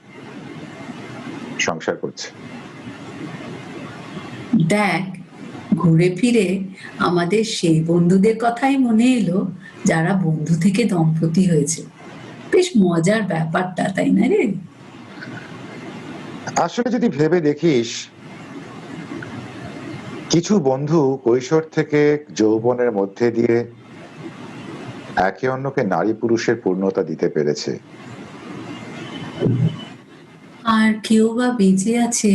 সংসার করছে। দেখ, ঘুরে ফিরে আমাদের সেই বন্ধুদের কথাই মনে এলো যারা বন্ধু থেকে দম্পতি হয়েছে। বেশ মজার ব্যাপারটা, তাই না রে? আসলে যদি ভেবে দেখিস, কিছু বন্ধু কৈশোর থেকে যৌবনের মধ্যে দিয়ে একে অন্যকে নারী পুরুষের পূর্ণতা দিতে পেরেছে, আর কেউ বা বেঁচে আছে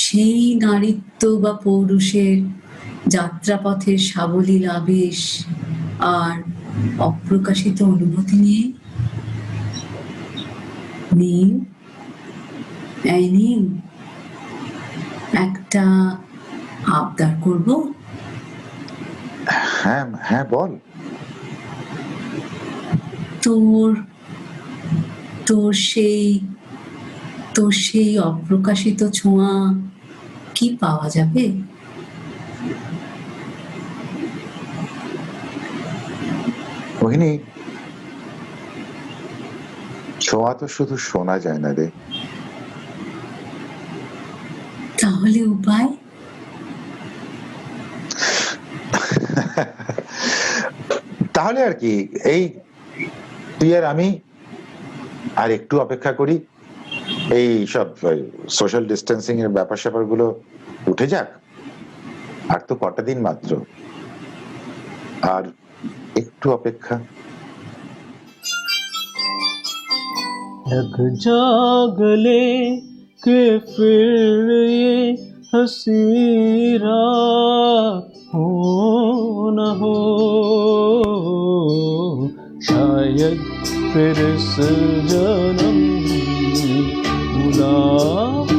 সেই নারীত্ব বা পৌরুষের যাত্রাপথের সাবলীল আবেশ আর অপ্রকাশিত অনুভূতি নিয়ে। নীল, এই নীল, একটা আবদার করব। হ্যাঁ হ্যাঁ, বল। তোর তোর সেই অপ্রকাশিত ছোঁয়া কি পাওয়া যাবে? মোহিনী, ছোঁয়া তো শুধু শোনা যায় না রে। তাহলে উপায়? তাহলে আর কি, এই তুই আর আমি আর একটু অপেক্ষা করি, এই সব সোশ্যাল ডিস্টেন্সিং এর ব্যাপার স্যাপার গুলো উঠে যাক। আর তো কটা দিন মাত্র, আর একটু অপেক্ষা। लग जागले के फिर ये हंसी रात हो न हो, शायद फिर इस जन्म मुलाकात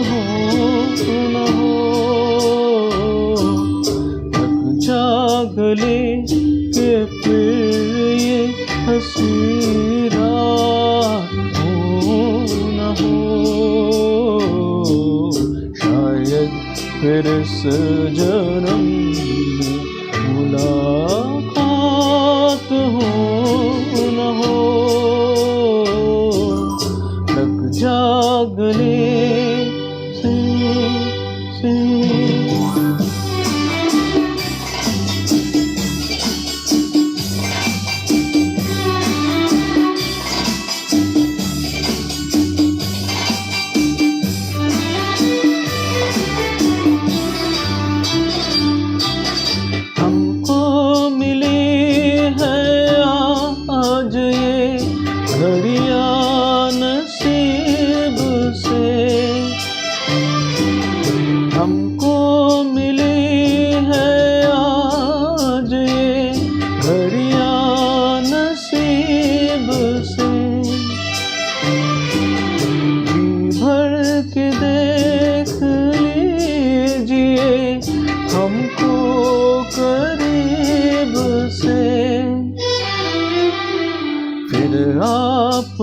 हो न हो। लग जागले के फिर ये हंसी रात हो न हो, शायद फिर इस जन्म मुलाकात हो न हो। लग जागले से हमको मिली है आज ये घड़ियां नसीब से,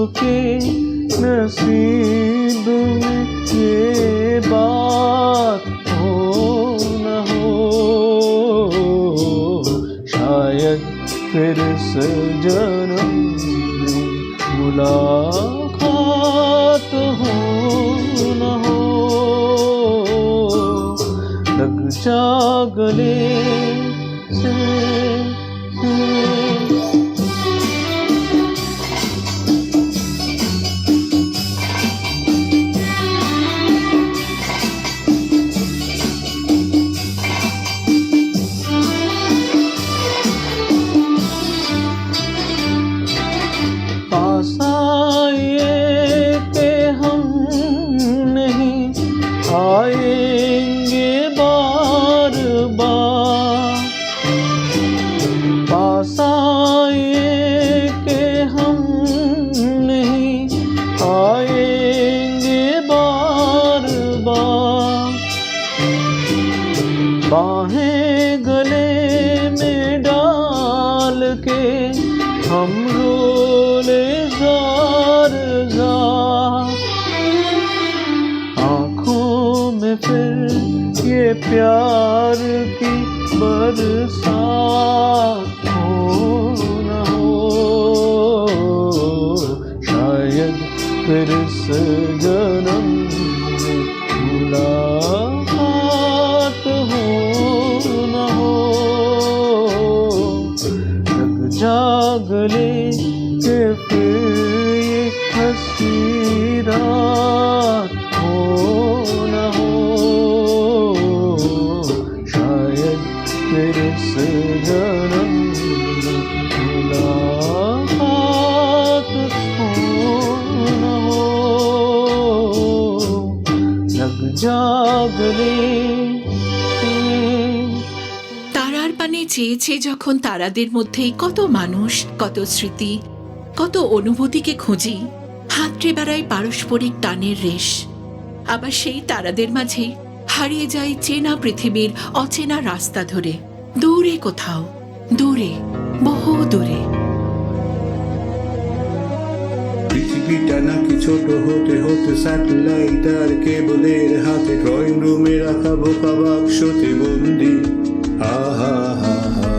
सबके नसीब में ये बात हो न हो, शायद फिर से जन्म में मुलाकात हो न हो। लग जा गले से पास आए के हम नहीं आएंगे बार बार, पास आए के हम नहीं आएंगे बार बार। बाहें गले में डाल के हम रोले जार जार, आँखों में फिर ये प्यार की बरसात हो न हो, शायद फिर से जन्म में मुलाकात हो न हो। लग जा गले के फिर ये हंसी रात हो न हो, शायद फिर से जन्म में मुलाकात हो न हो। लग जा गले তারার পানে চেয়ে চেয়ে যখন তারাদের মধ্যেই কত মানুষ, কত স্মৃতি, কত অনুভূতিকে খুঁজি, হাতড়ে বেড়ায় পারস্পরিক টানের রেশ। আবার সেই তারাদের মাঝে হারিয়ে যায় চেনা পৃথিবীর অচেনা রাস্তা ধরে, দূরে কোথাও, দূরে, বহু দূরে। পৃথিবীটা নাকি ছোট হতে হতে স্যাটেলাইট আর কেবলের হাতে, ড্রয়িং রুমে রাখা বোকা বাক্সতে বন্দি। আহা হা হা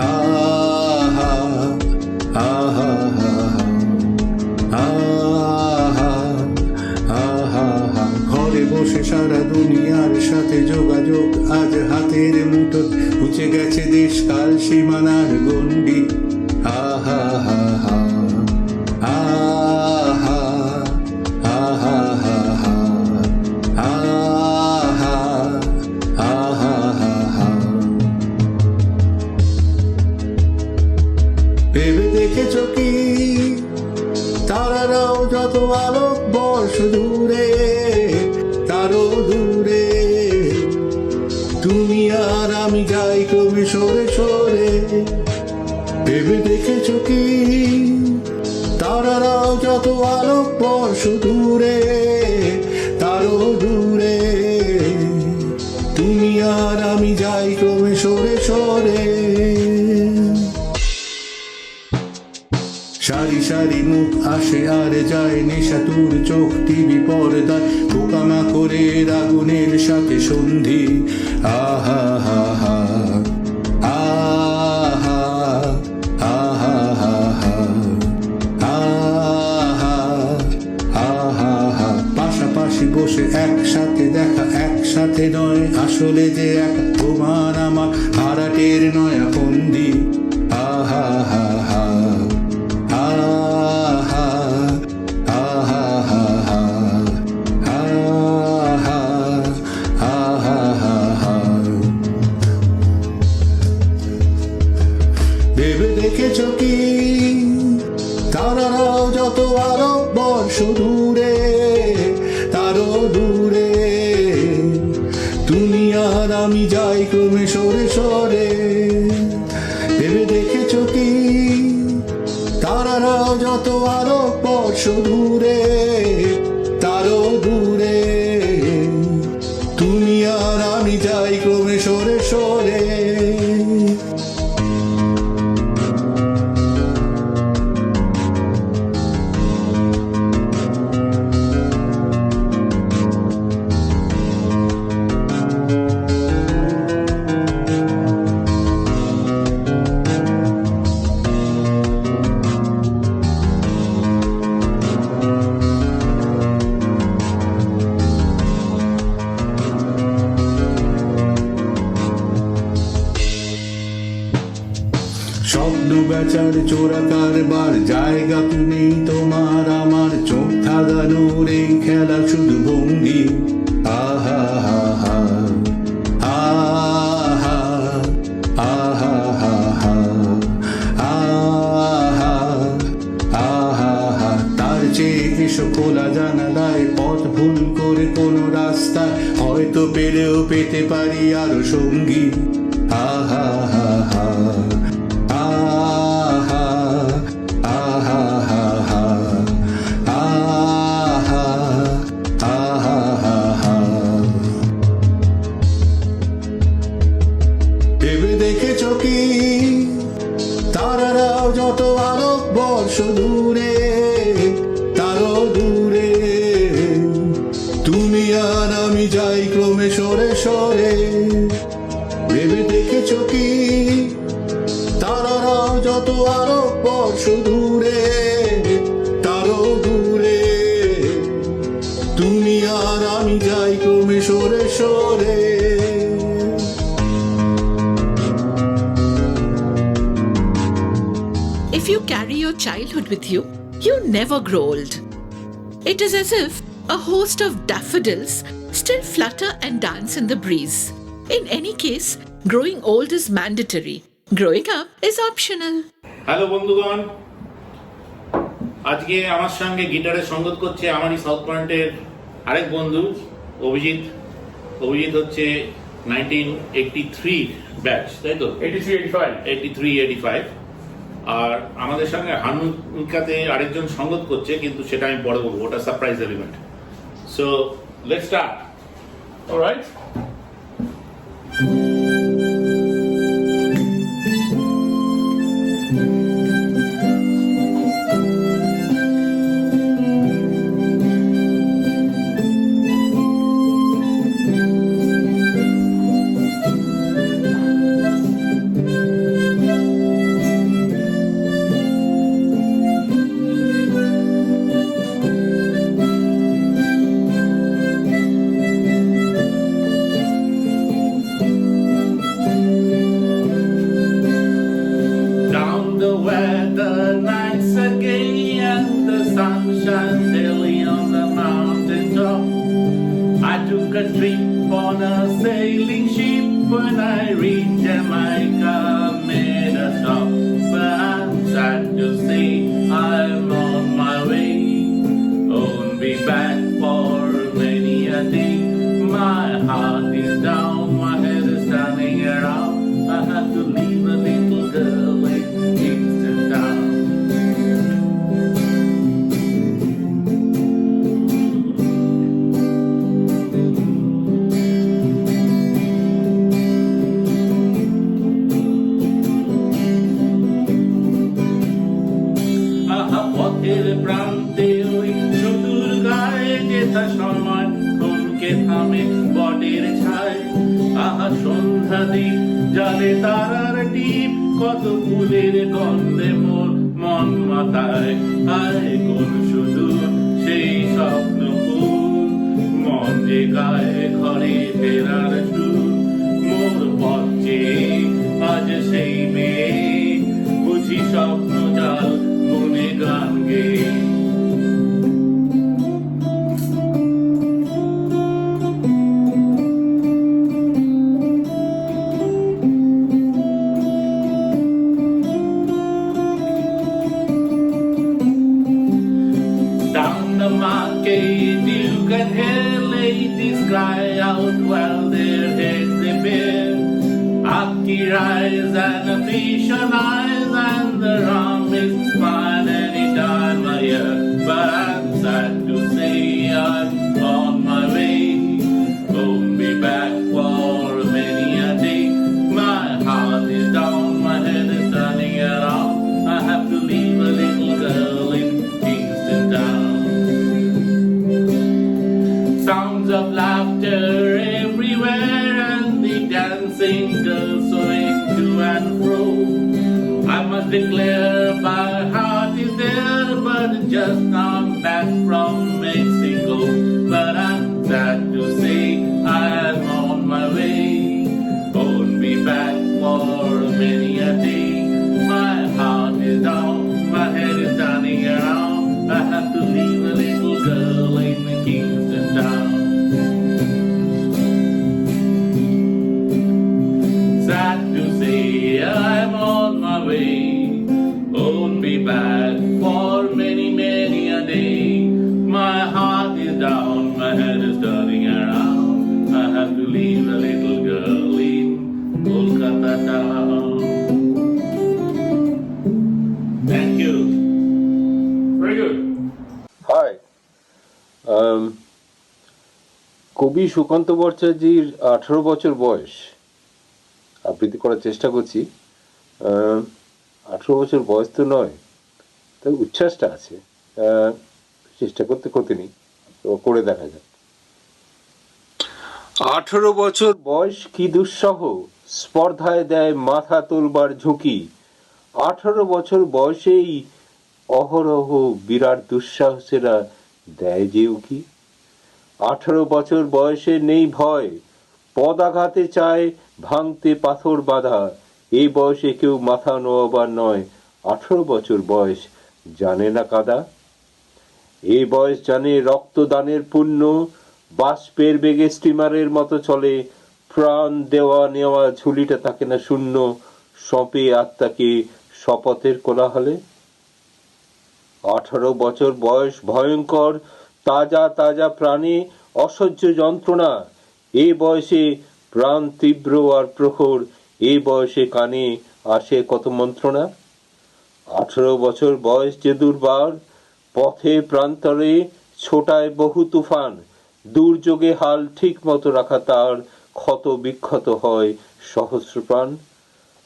আহা আহা আহা আহা আহা। ঘরে বসে সারা দুনিয়ার সাথে যোগাযোগ আজ হাতের মুঠো, উঠে গেছে দেশ কাল সীমানার গণ্ডি। আহা হা হা আহা আহা আহা আহা আহা আহা। ভেবে দেখেছো কি তারারাও যত আলোক বর্ষ দূরে, তারও দূরে, তুমি আর আমি যাই ক্রমে সরে সরে। ভেবে দেখেছো কি তারারাও যত আলোক বর্ষ দূরে, তারও দূরে, তুমি আর আমি যাই ক্রমে সরে সরে। সারি সারি মুখ আসে আর যায়, নেশাতুর চোখ টিভি পর্দায়, পোকামা করে আগুনের সাথে সন্ধি। আহা হা হা আহা আহা আহা আহা আহা আহা। পাশাপাশি বসে একসাথে দেখা, একসাথে নয় আসলে যে এক, তোমার আমার হারাটের নয়া ফন্দি। আহা হা হা আহা আহা আহা আহা আহা আহা। ভেবে দেখেছো কি তারারাও যত আলোক বর্ষ দূরে, তারও দূরে, তুমি আর আমি যাই ক্রমে সরে সরে। ভেবে দেখেছো কি তারারাও যত আলোক বর্ষ দূরে, তারও দূরে, তুমি আর আমি যাই ক্রমে সরে সরে। অত্যাচার চোরা কারবার জায়গা তো নেই তোমার আমার চোখ ধাঁধানোর এই খেলা শুধু ভঙ্গি আহা হা হা আহা আহা হা হা আহা আহা হা তার চেয়ে এসো খোলা জানালায় পথ ভুল করে কোনো রাস্তায় হয়তো পেলেও পেতে পারি আরো সঙ্গী আহা হা হা আহা আহা হা হা আহা আহা হা হা ভেবে দেখেছ কি তারারাও যত আলোক বর্ষ দূরে তারও দূরে তুমি আর আমি যাই ক্রমে সরে সরে ভেবে দেখেছ কি তারারাও যত আলোক বর্ষ দূরে তারও দূরে তুমি আর আমি যাই ক্রমে সরে সরে If you carry your childhood with you, you never grow old. It is as if a host of daffodils still flutter and dance in the breeze. In any case, growing old is mandatory. Growing up is optional. Hello বন্ধুগণ, আজকে আমার সঙ্গে গিটারে সঙ্গত করছে আমারই south পয়েন্টের আরেক বন্ধু অভিজিৎ। অভিজিৎ হচ্ছে 1983 ব্যাচ, তাই তো? 83-85। আর আমাদের সঙ্গে হানুকাতে আরেকজন সঙ্গত করছে, কিন্তু সেটা আমি পরে বলবো, ওটা surprise element. So let's start. Alright. A trip on a sailing ship when I reached Jamaica, made a stop, but I'm sad to say I'm on my way. Won't be back for many a day. My heart is down, my head is turning around. I have to leave a little girl in Kingston town. প্রান্তে ওই সুদূর গায়ে যেথা সময় থমকে থামে বটের ছায়। আহা সন্ধ্যা দ্বীপ জলে তারার টিপ, কত ফুলের গন্ধে মোর মন মাতায়। আয় কোন সুদূর সেই স্বপ্ন ফুল, মন যে গায়ে ঘরে ফেরার সুর। মোর পথে আজ সেই মেয়ে, বুঝি স্বপ্ন জাল মনে গান গে। Down the market you can hear ladies cry out while their heads they bare. Aki rise and the fish on eyes and the rum is fine any time of year. But I'm sad to say I'm on my way. Won't be back for many a day. My heart is down, my head is turning around. I have to leave a little girl in Kingston town. Sounds of laughter everywhere and the dancing girls swing to and fro. I must declare my heart is there, but just now I'm back from Mexico. But I'm sad to say I'm on my way. Won't be back for many a day. My heart down, my head is turning around. I have to leave the little girl in Kolkata town. Thank you. Very good. Hi, কবি সুকান্ত ভট্টাচার্যের 18 বছর বয়স আবৃত্তি করার চেষ্টা করছি। 18 বছর বয়স তো নয়, তাই উচ্ছ্বাসটা আছে। চেষ্টা করতে ক্ষতি নেই, তো করে দেখা যাক। 18 বছর বয়স কি দুঃসহ, স্পর্ধায় দেয় মাথা তোলবার ঝুঁকি। 18 বছর বয়সেই অহরহ বিরাট দুঃসাহসেরা দেয় যে উকি। 18 বছর বয়সে নেই ভয়, পদাঘাতে চায় ভাঙতে পাথর বাঁধা। এই বয়সে কেউ মাথা নোয়াবার নয়, 18 বছর বয়স জানে না কাদা। এই বয়স জানে রক্তদানের পুণ্য, বাষ্পের বেগে স্টিমারের মতো চলে। প্রাণ দেওয়া নেওয়া ঝুলিটা থাকে না শূন্য, সঁপে আত্মাকে শপথের কোলাহলে। 18 বছর বয়স ভয়ঙ্কর, তাজা তাজা প্রাণে অসহ্য যন্ত্রণা। এই বয়সে প্রাণ তীব্র আর প্রখর, এই বয়সে কানে আসে কত মন্ত্রণা। 18 বছর বয়স যে দুর্বার, পথে প্রান্তরে ছোটায় বহু তুফান। দুর্যোগে হাল ঠিক মতো রাখা তার, ক্ষত বিক্ষত হয় সহস্র প্রাণ।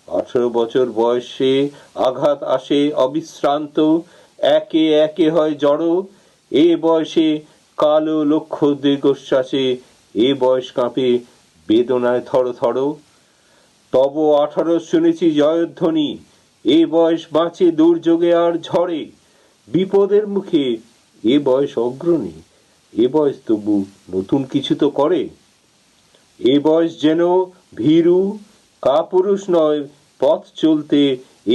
18 বছর বয়সে আঘাত আসে অবিশ্রান্ত, একে একে হয় জড়ো। এ বয়সে কালো লক্ষ্য দীর্ঘশ্বাসে, এ বয়স কাঁপে বেদনায় থর থর। তব 18 শুনেছি জয়ধ্বনি, এ বয়স বাঁচে দুর্যোগে আর ঝড়ে। বিপদের মুখে এ বয়স অগ্রণী, এ বয়স তবু নতুন কিছু তো করে। এ বয়স যেন ভীরু, কাপুরুষ নয় পথ চলতে,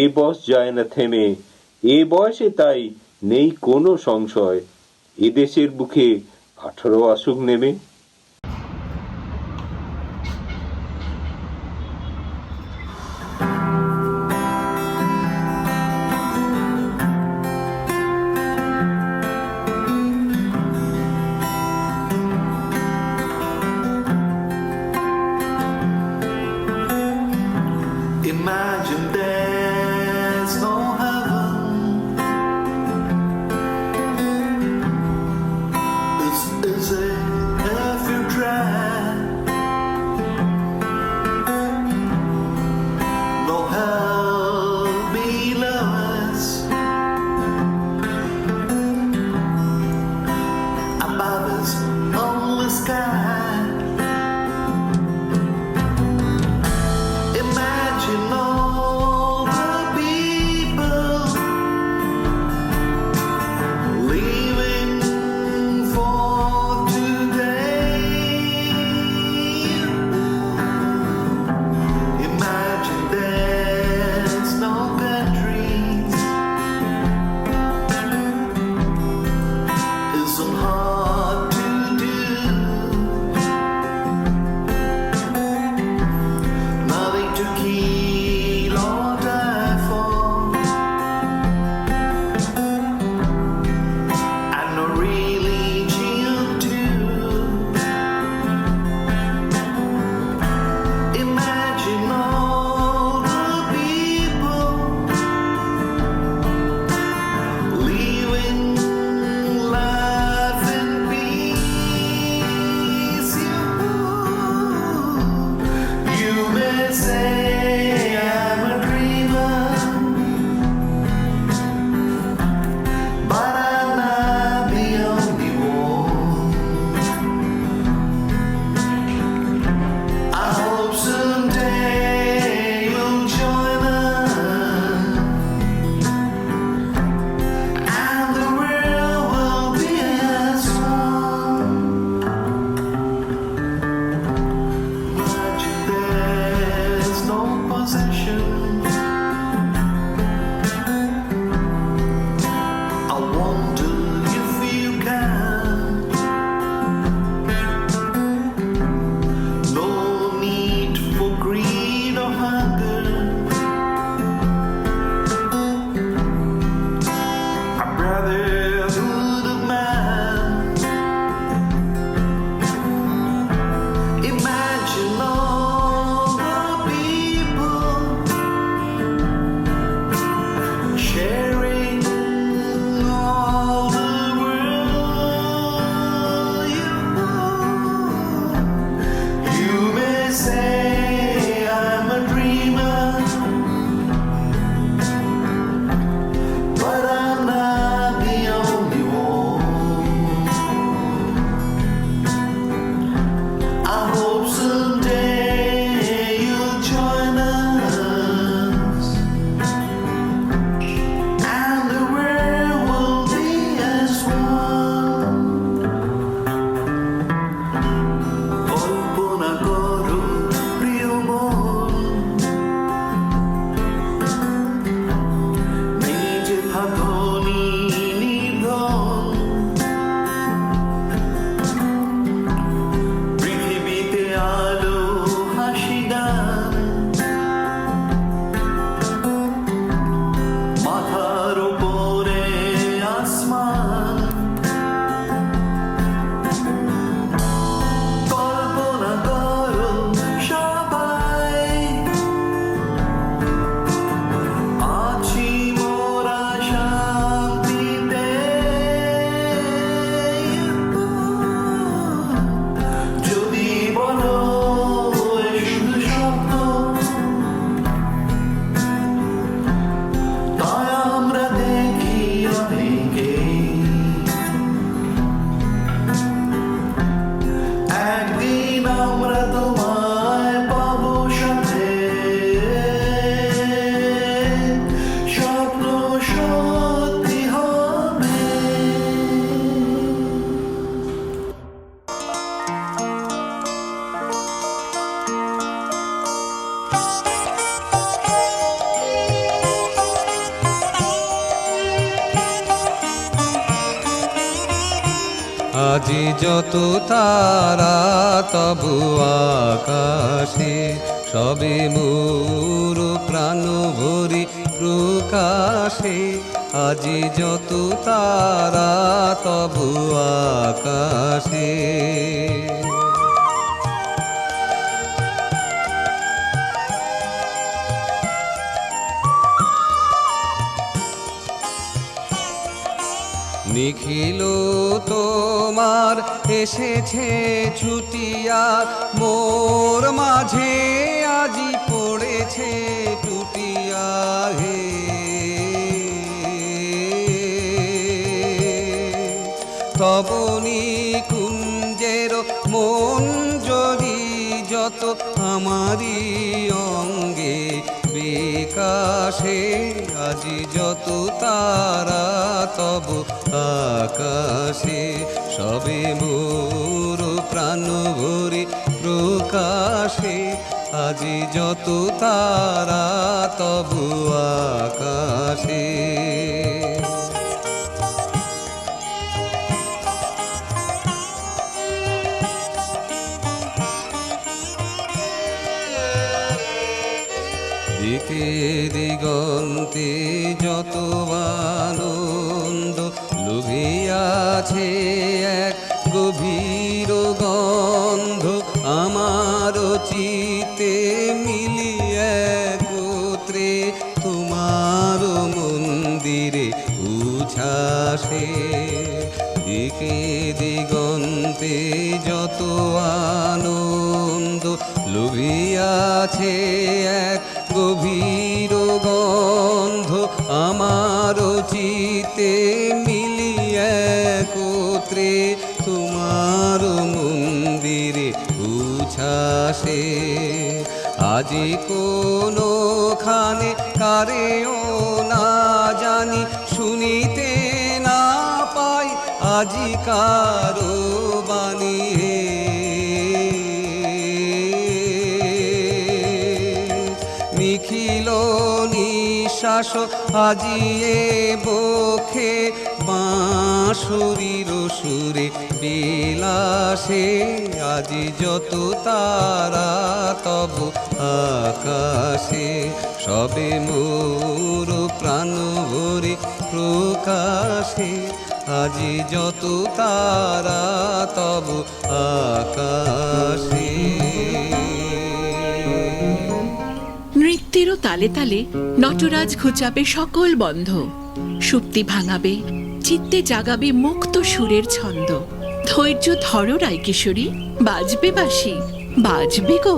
এ বয়স যায় না থেমে। এ বয়সে তাই নেই কোনো সংশয়, এ দেশের বুকে 18 আসুক নেমে। Imagine there's no heaven. This is a আজি যত তারা তবু আকাশে, সবে মোর প্রাণ ভরি প্রকাশে। আজি যত তারা তবু আকাশে। নিখিল তোমার এসেছে ছুটিয়া, মোর মাঝে আজি পড়েছে টুটিয়া হে। তবনি কুঞ্জের মন যদি যত আমারি অঙ্গে বিকাশে। আজি যত তারা তব আকাশে, সবে মোর প্রাণ ভরি প্রকাশে। আজি যত তারা তব আকাশে। দিকে দিগন্তে যত আনন্দ লুভিয়াছে এক গভীর গন্ধ, আমার চিতে মিলিয়ে একত্রে তোমার মন্দিরে উচ্ছ্বাসে। দিকে দিগন্তে যত আনন্দ লুভিয়াছে এক গভীর গন্ধ, আমার চিতে মিলিয়ে একত্রে তোমার মন্দিরে উচ্ছ্বাসে। আজি কোনখানে কারেও না জানি, শুনিতে না পাই আজি কারো বাণী হে। নিখিল নিঃশ্বাস আজি এ বক্ষে, বাঁশরীর সুরে বিলাসে। আজি যত তারা তব আকাশে, সবে মোর প্রাণ ভরি প্রকাশে। আজি যত তারা তব আকাশে। নৃত্যেরও তালে তালে নটরাজ ঘুচাবে সকল বন্ধ, সুপ্তি ভাঙাবে, চিত্তে জাগাবে মুক্ত সুরের ছন্দ। ধৈর্য ধরো রায়কিশোরী, বাজবে বাঁশি, বাজবে গো।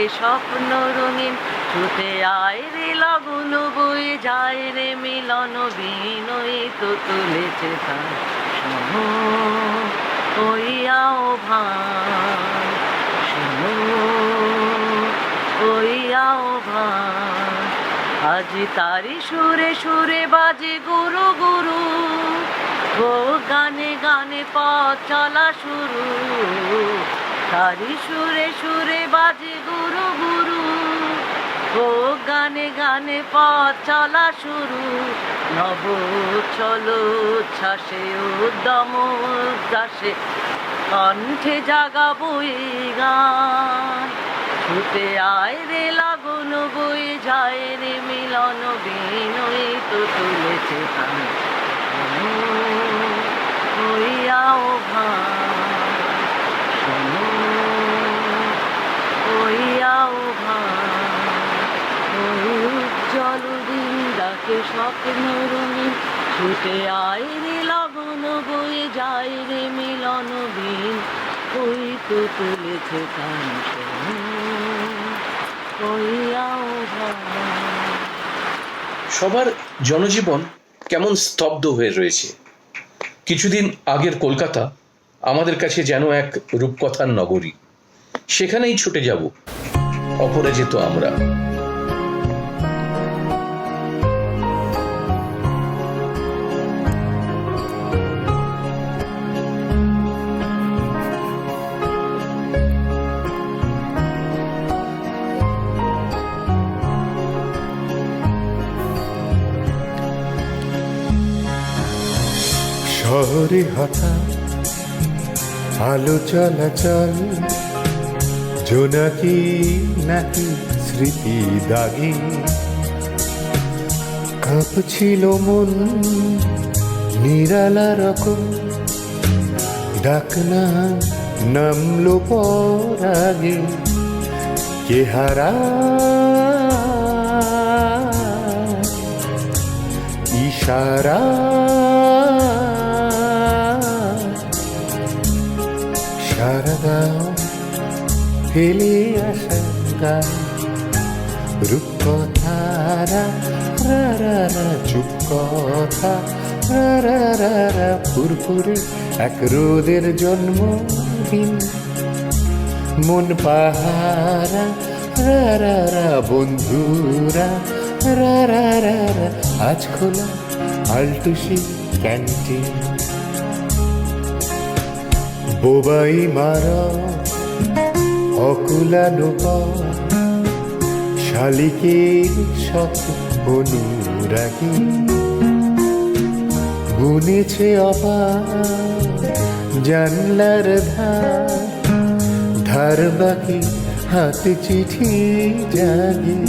ডাকে স্বপ্ন রঙিন, ছুটে আয় রে লগন বয়ে যায় রে মিলন বিনয় তো তুলেছে তার শোনো ওইয়াও ভাই, শোনো ওইয়াও ভাই, আজ তারি সুরে সুরে বাজে গুরু গুরু, ও গানে গানে পথ চলা শুরু, তারি সুরে সুরে বাজে গুরু গুরু, ও গানে গানে পথ চলা শুরু, নব চলো উচ্ছ্বাসে উদ্যম উদ্দাসে কণ্ঠে জাগাবো এই গান, ছুটে আয় রে লাগুন বয়ে যায় রে মিলন বিনয় তো তুলেছে তান ওইয়াও ভাই, শোনো ওইয়াও ভাই, ওই উজ্জ্বল দিন ডাকে স্বপ্ন রঙিন, ছুটে আয় রে লগন বয়ে যায় রে মিলন বিন ওই তো তুলেছে তান শোনো ওইয়াও ভাই। সবার জনজীবন কেমন স্তব্ধ হয়ে রয়েছে। কিছুদিন আগের কলকাতা আমাদের কাছে যেন এক রূপকথার নগরী, সেখানেই ছুটে যাব অপরাজিত আমরা। শহরে হঠাৎ আলো চলাচল, জোনাকি নাকি স্মৃতি দাগি, কাঁপছিল মন নিরালা রকম, ডাকনা নামলো পরাগে, কে হারা ইশারা সারদা ফেলে আসা গান, রূপকথারা রা রা রা চুপ কথা রা রা রা রা ফুরফুরে এক রোদের জন্মদিন, মন পাহারা রা রা রা বন্ধুরা রা রা রা রা, আজ খোলা আলটুসি ক্যান্টিন, বোবাই মারা অকুলানো শালিকের শত অনুরাগী, বুনেছে অপার জানলার ধার, ধার বাকি হাতে চিঠি জাগে,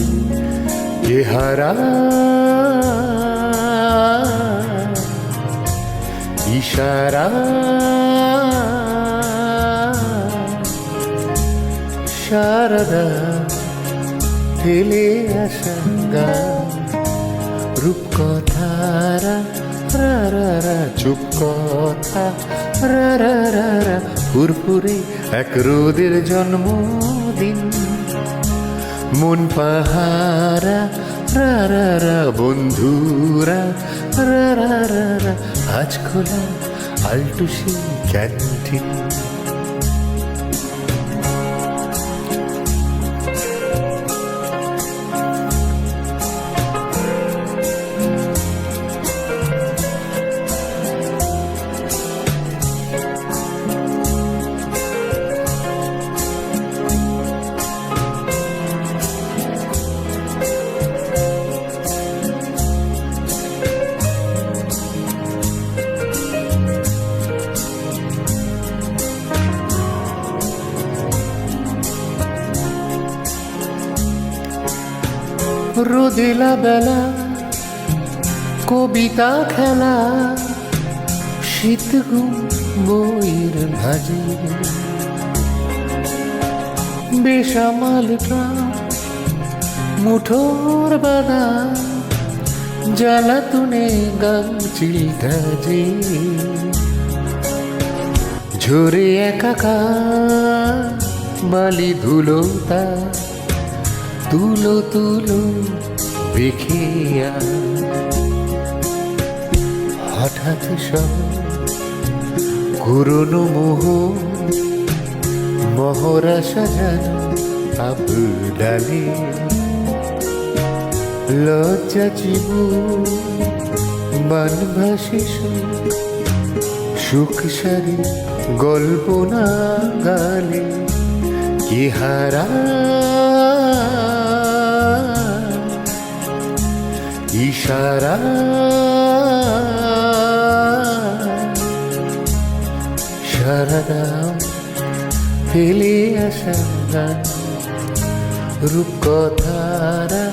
কে হারা ইশারা সারদা ফেলে আসা গান, রূপকথারা রা রা রা চুপ কথা রা রা রা রা ফুরফুরে এক রোদের জন্মদিন, মন পাহারা রা রা রা বন্ধুরা রা রা রা রা, আজ খোলা আলটুসি ক্যান্টিন। রোদেলা বেলা কবিতা খেলা, শীত ঘুম বইয়ের ভাজি, বেসামাল প্রাণ মুঠোর বাধা, জ্বালাতুনে গান চিলটাজি, ঝরে একাকার বালি ধুলোতা, তুলো তুলো বেখিয়া হঠাৎ সব পুরনো মোহ মহড়া সাজানো আবডালে লজ্জা চিবু বানভাসী সুখ সারি গল্প না গালে কি হারা ইশারা সারা দাও ফেলে আসা গান রূপকথা রা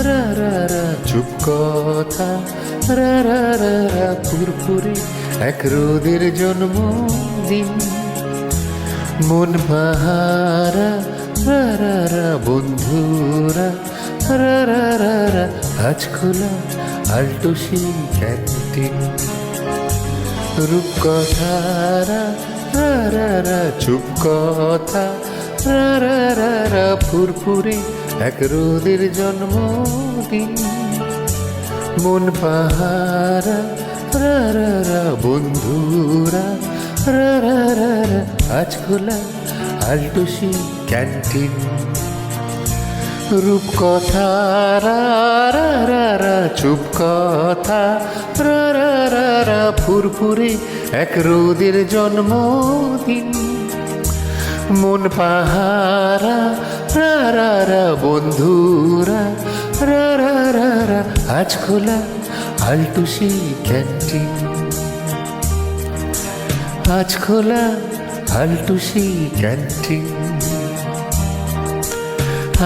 রা রা রা চুপ কথা রা রা রা রা ফুরফুরে এক রোদের জন্মদিন মন বাহারা রা রা রা বন্ধুরা রা রা রা রা আজ খোলা আলটোসি ক্যান্টিন রূপকথা রা রা রা রা চুপ কথা রা রা রা রা ফুরফুরে এক রোদের জন্মদিন মন পাহারা রা রা রা বন্ধুরা রা রা রা রা আজ খোলা আলটোসি ক্যান্টিন রূপকথা রা রা রা রা চুপ কথা রা রা রা রা ফুরফুরে এক রোদের জন্মদিন মন পাহারা রা রা রা বন্ধুরা রা রা রা রা আজ খোলা আলটুসি ক্যান্টিন আজ খোলা আলটুসি ক্যান্টিন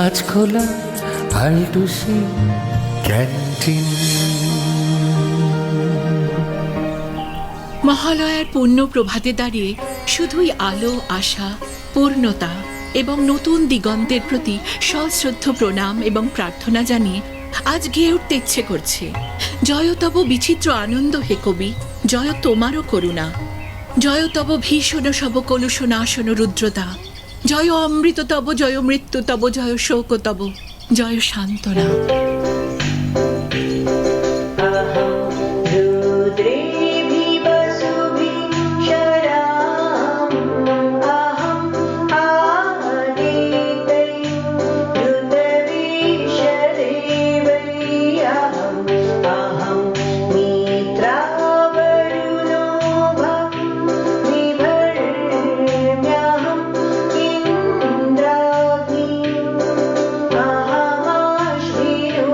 আজ খোলা আলটুসি ক্যান্টিন মহালয়ার পূর্ণ প্রভাতে দাঁড়িয়ে শুধুই আলো আশা পূর্ণতা এবং নতুন দিগন্তের প্রতি সশ্রদ্ধ প্রণাম এবং প্রার্থনা জানিয়ে আজ গেয়ে উঠতে ইচ্ছে করছে। জয় তব বিচিত্র আনন্দ হে কবি, জয় তোমারও করুণা, জয় তব ভীষণ সব কলুষ নাশন রুদ্রতা, জয় অমৃত তব, জয় মৃত্যু তব, জয় শোক তব, জয় সান্ত্বনা। Shri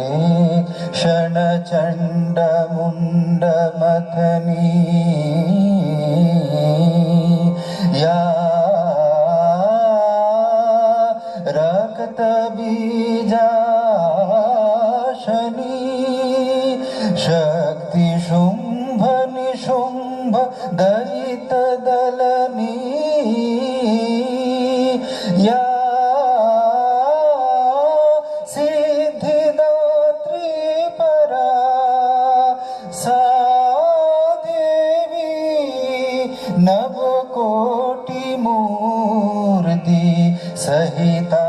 करे क्षणचण्ड मुण्डमथनी या रक्तबीजाशनी शक्ति शुम्भ निशुम्भ दयित दलनी या सिद्धिदात्री परा सा देवी नवकोटि मूर्ति सहिता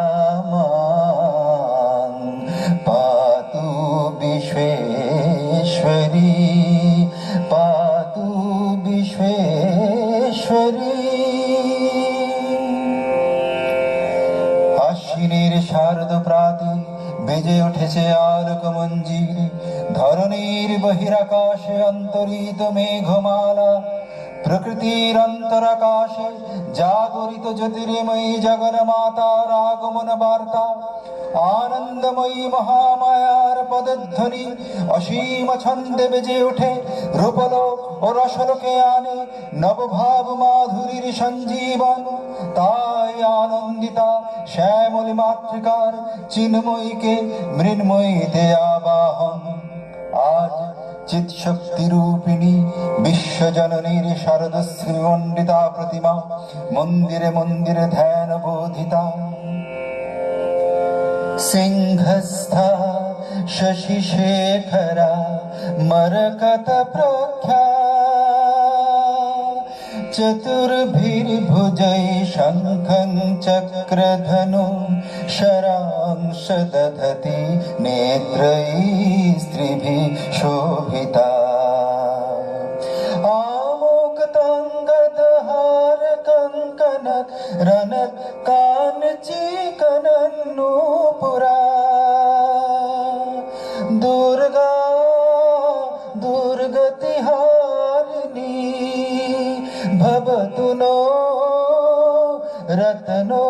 मां पातु विश्वेश्वरी पातु विश्वेश्वरी আশ্বিনের শারদ প্রাতে বেজে উঠেছে আলোক মঞ্জিরি ধরণীর বহিরাকাশে অন্তরিত মেঘমালা প্রকৃতির অন্তরাকাশে জাগরিত জ্যোতির্ময়ী জগন্মাতার আগমন বার্তা আনন্দময়ী মহামায়ার পদধ্বনি অসীম ছন্দে বেজে ওঠে রূপলোক ও রসলোকে আনে নবভাব মাধুরীর সঞ্জীবন তাই আনন্দিতা শ্যামলী মাতৃকার চিন্ময়ীকে মৃন্ময়ীতে আবাহন আজ চিৎশক্তি রূপিণী বিশ্বজননীর শারদশ্রী মণ্ডিতা প্রতিমা মন্দিরে মন্দিরে ধ্যান বোধিতা सिंहस्था शशिशेखरा मरकत प्रख्या चतुर्भिर्भुजै शङ्खं चक्रधनु शरांश दधति नेत्रैः स्त्रिभिः शोभिता आमुक्ताङ्गदहार कङ्कण रनत् काञ्ची कनन्नूपुरा दुर्गा दुर्गतिहारिणी भवतु नो रत्नो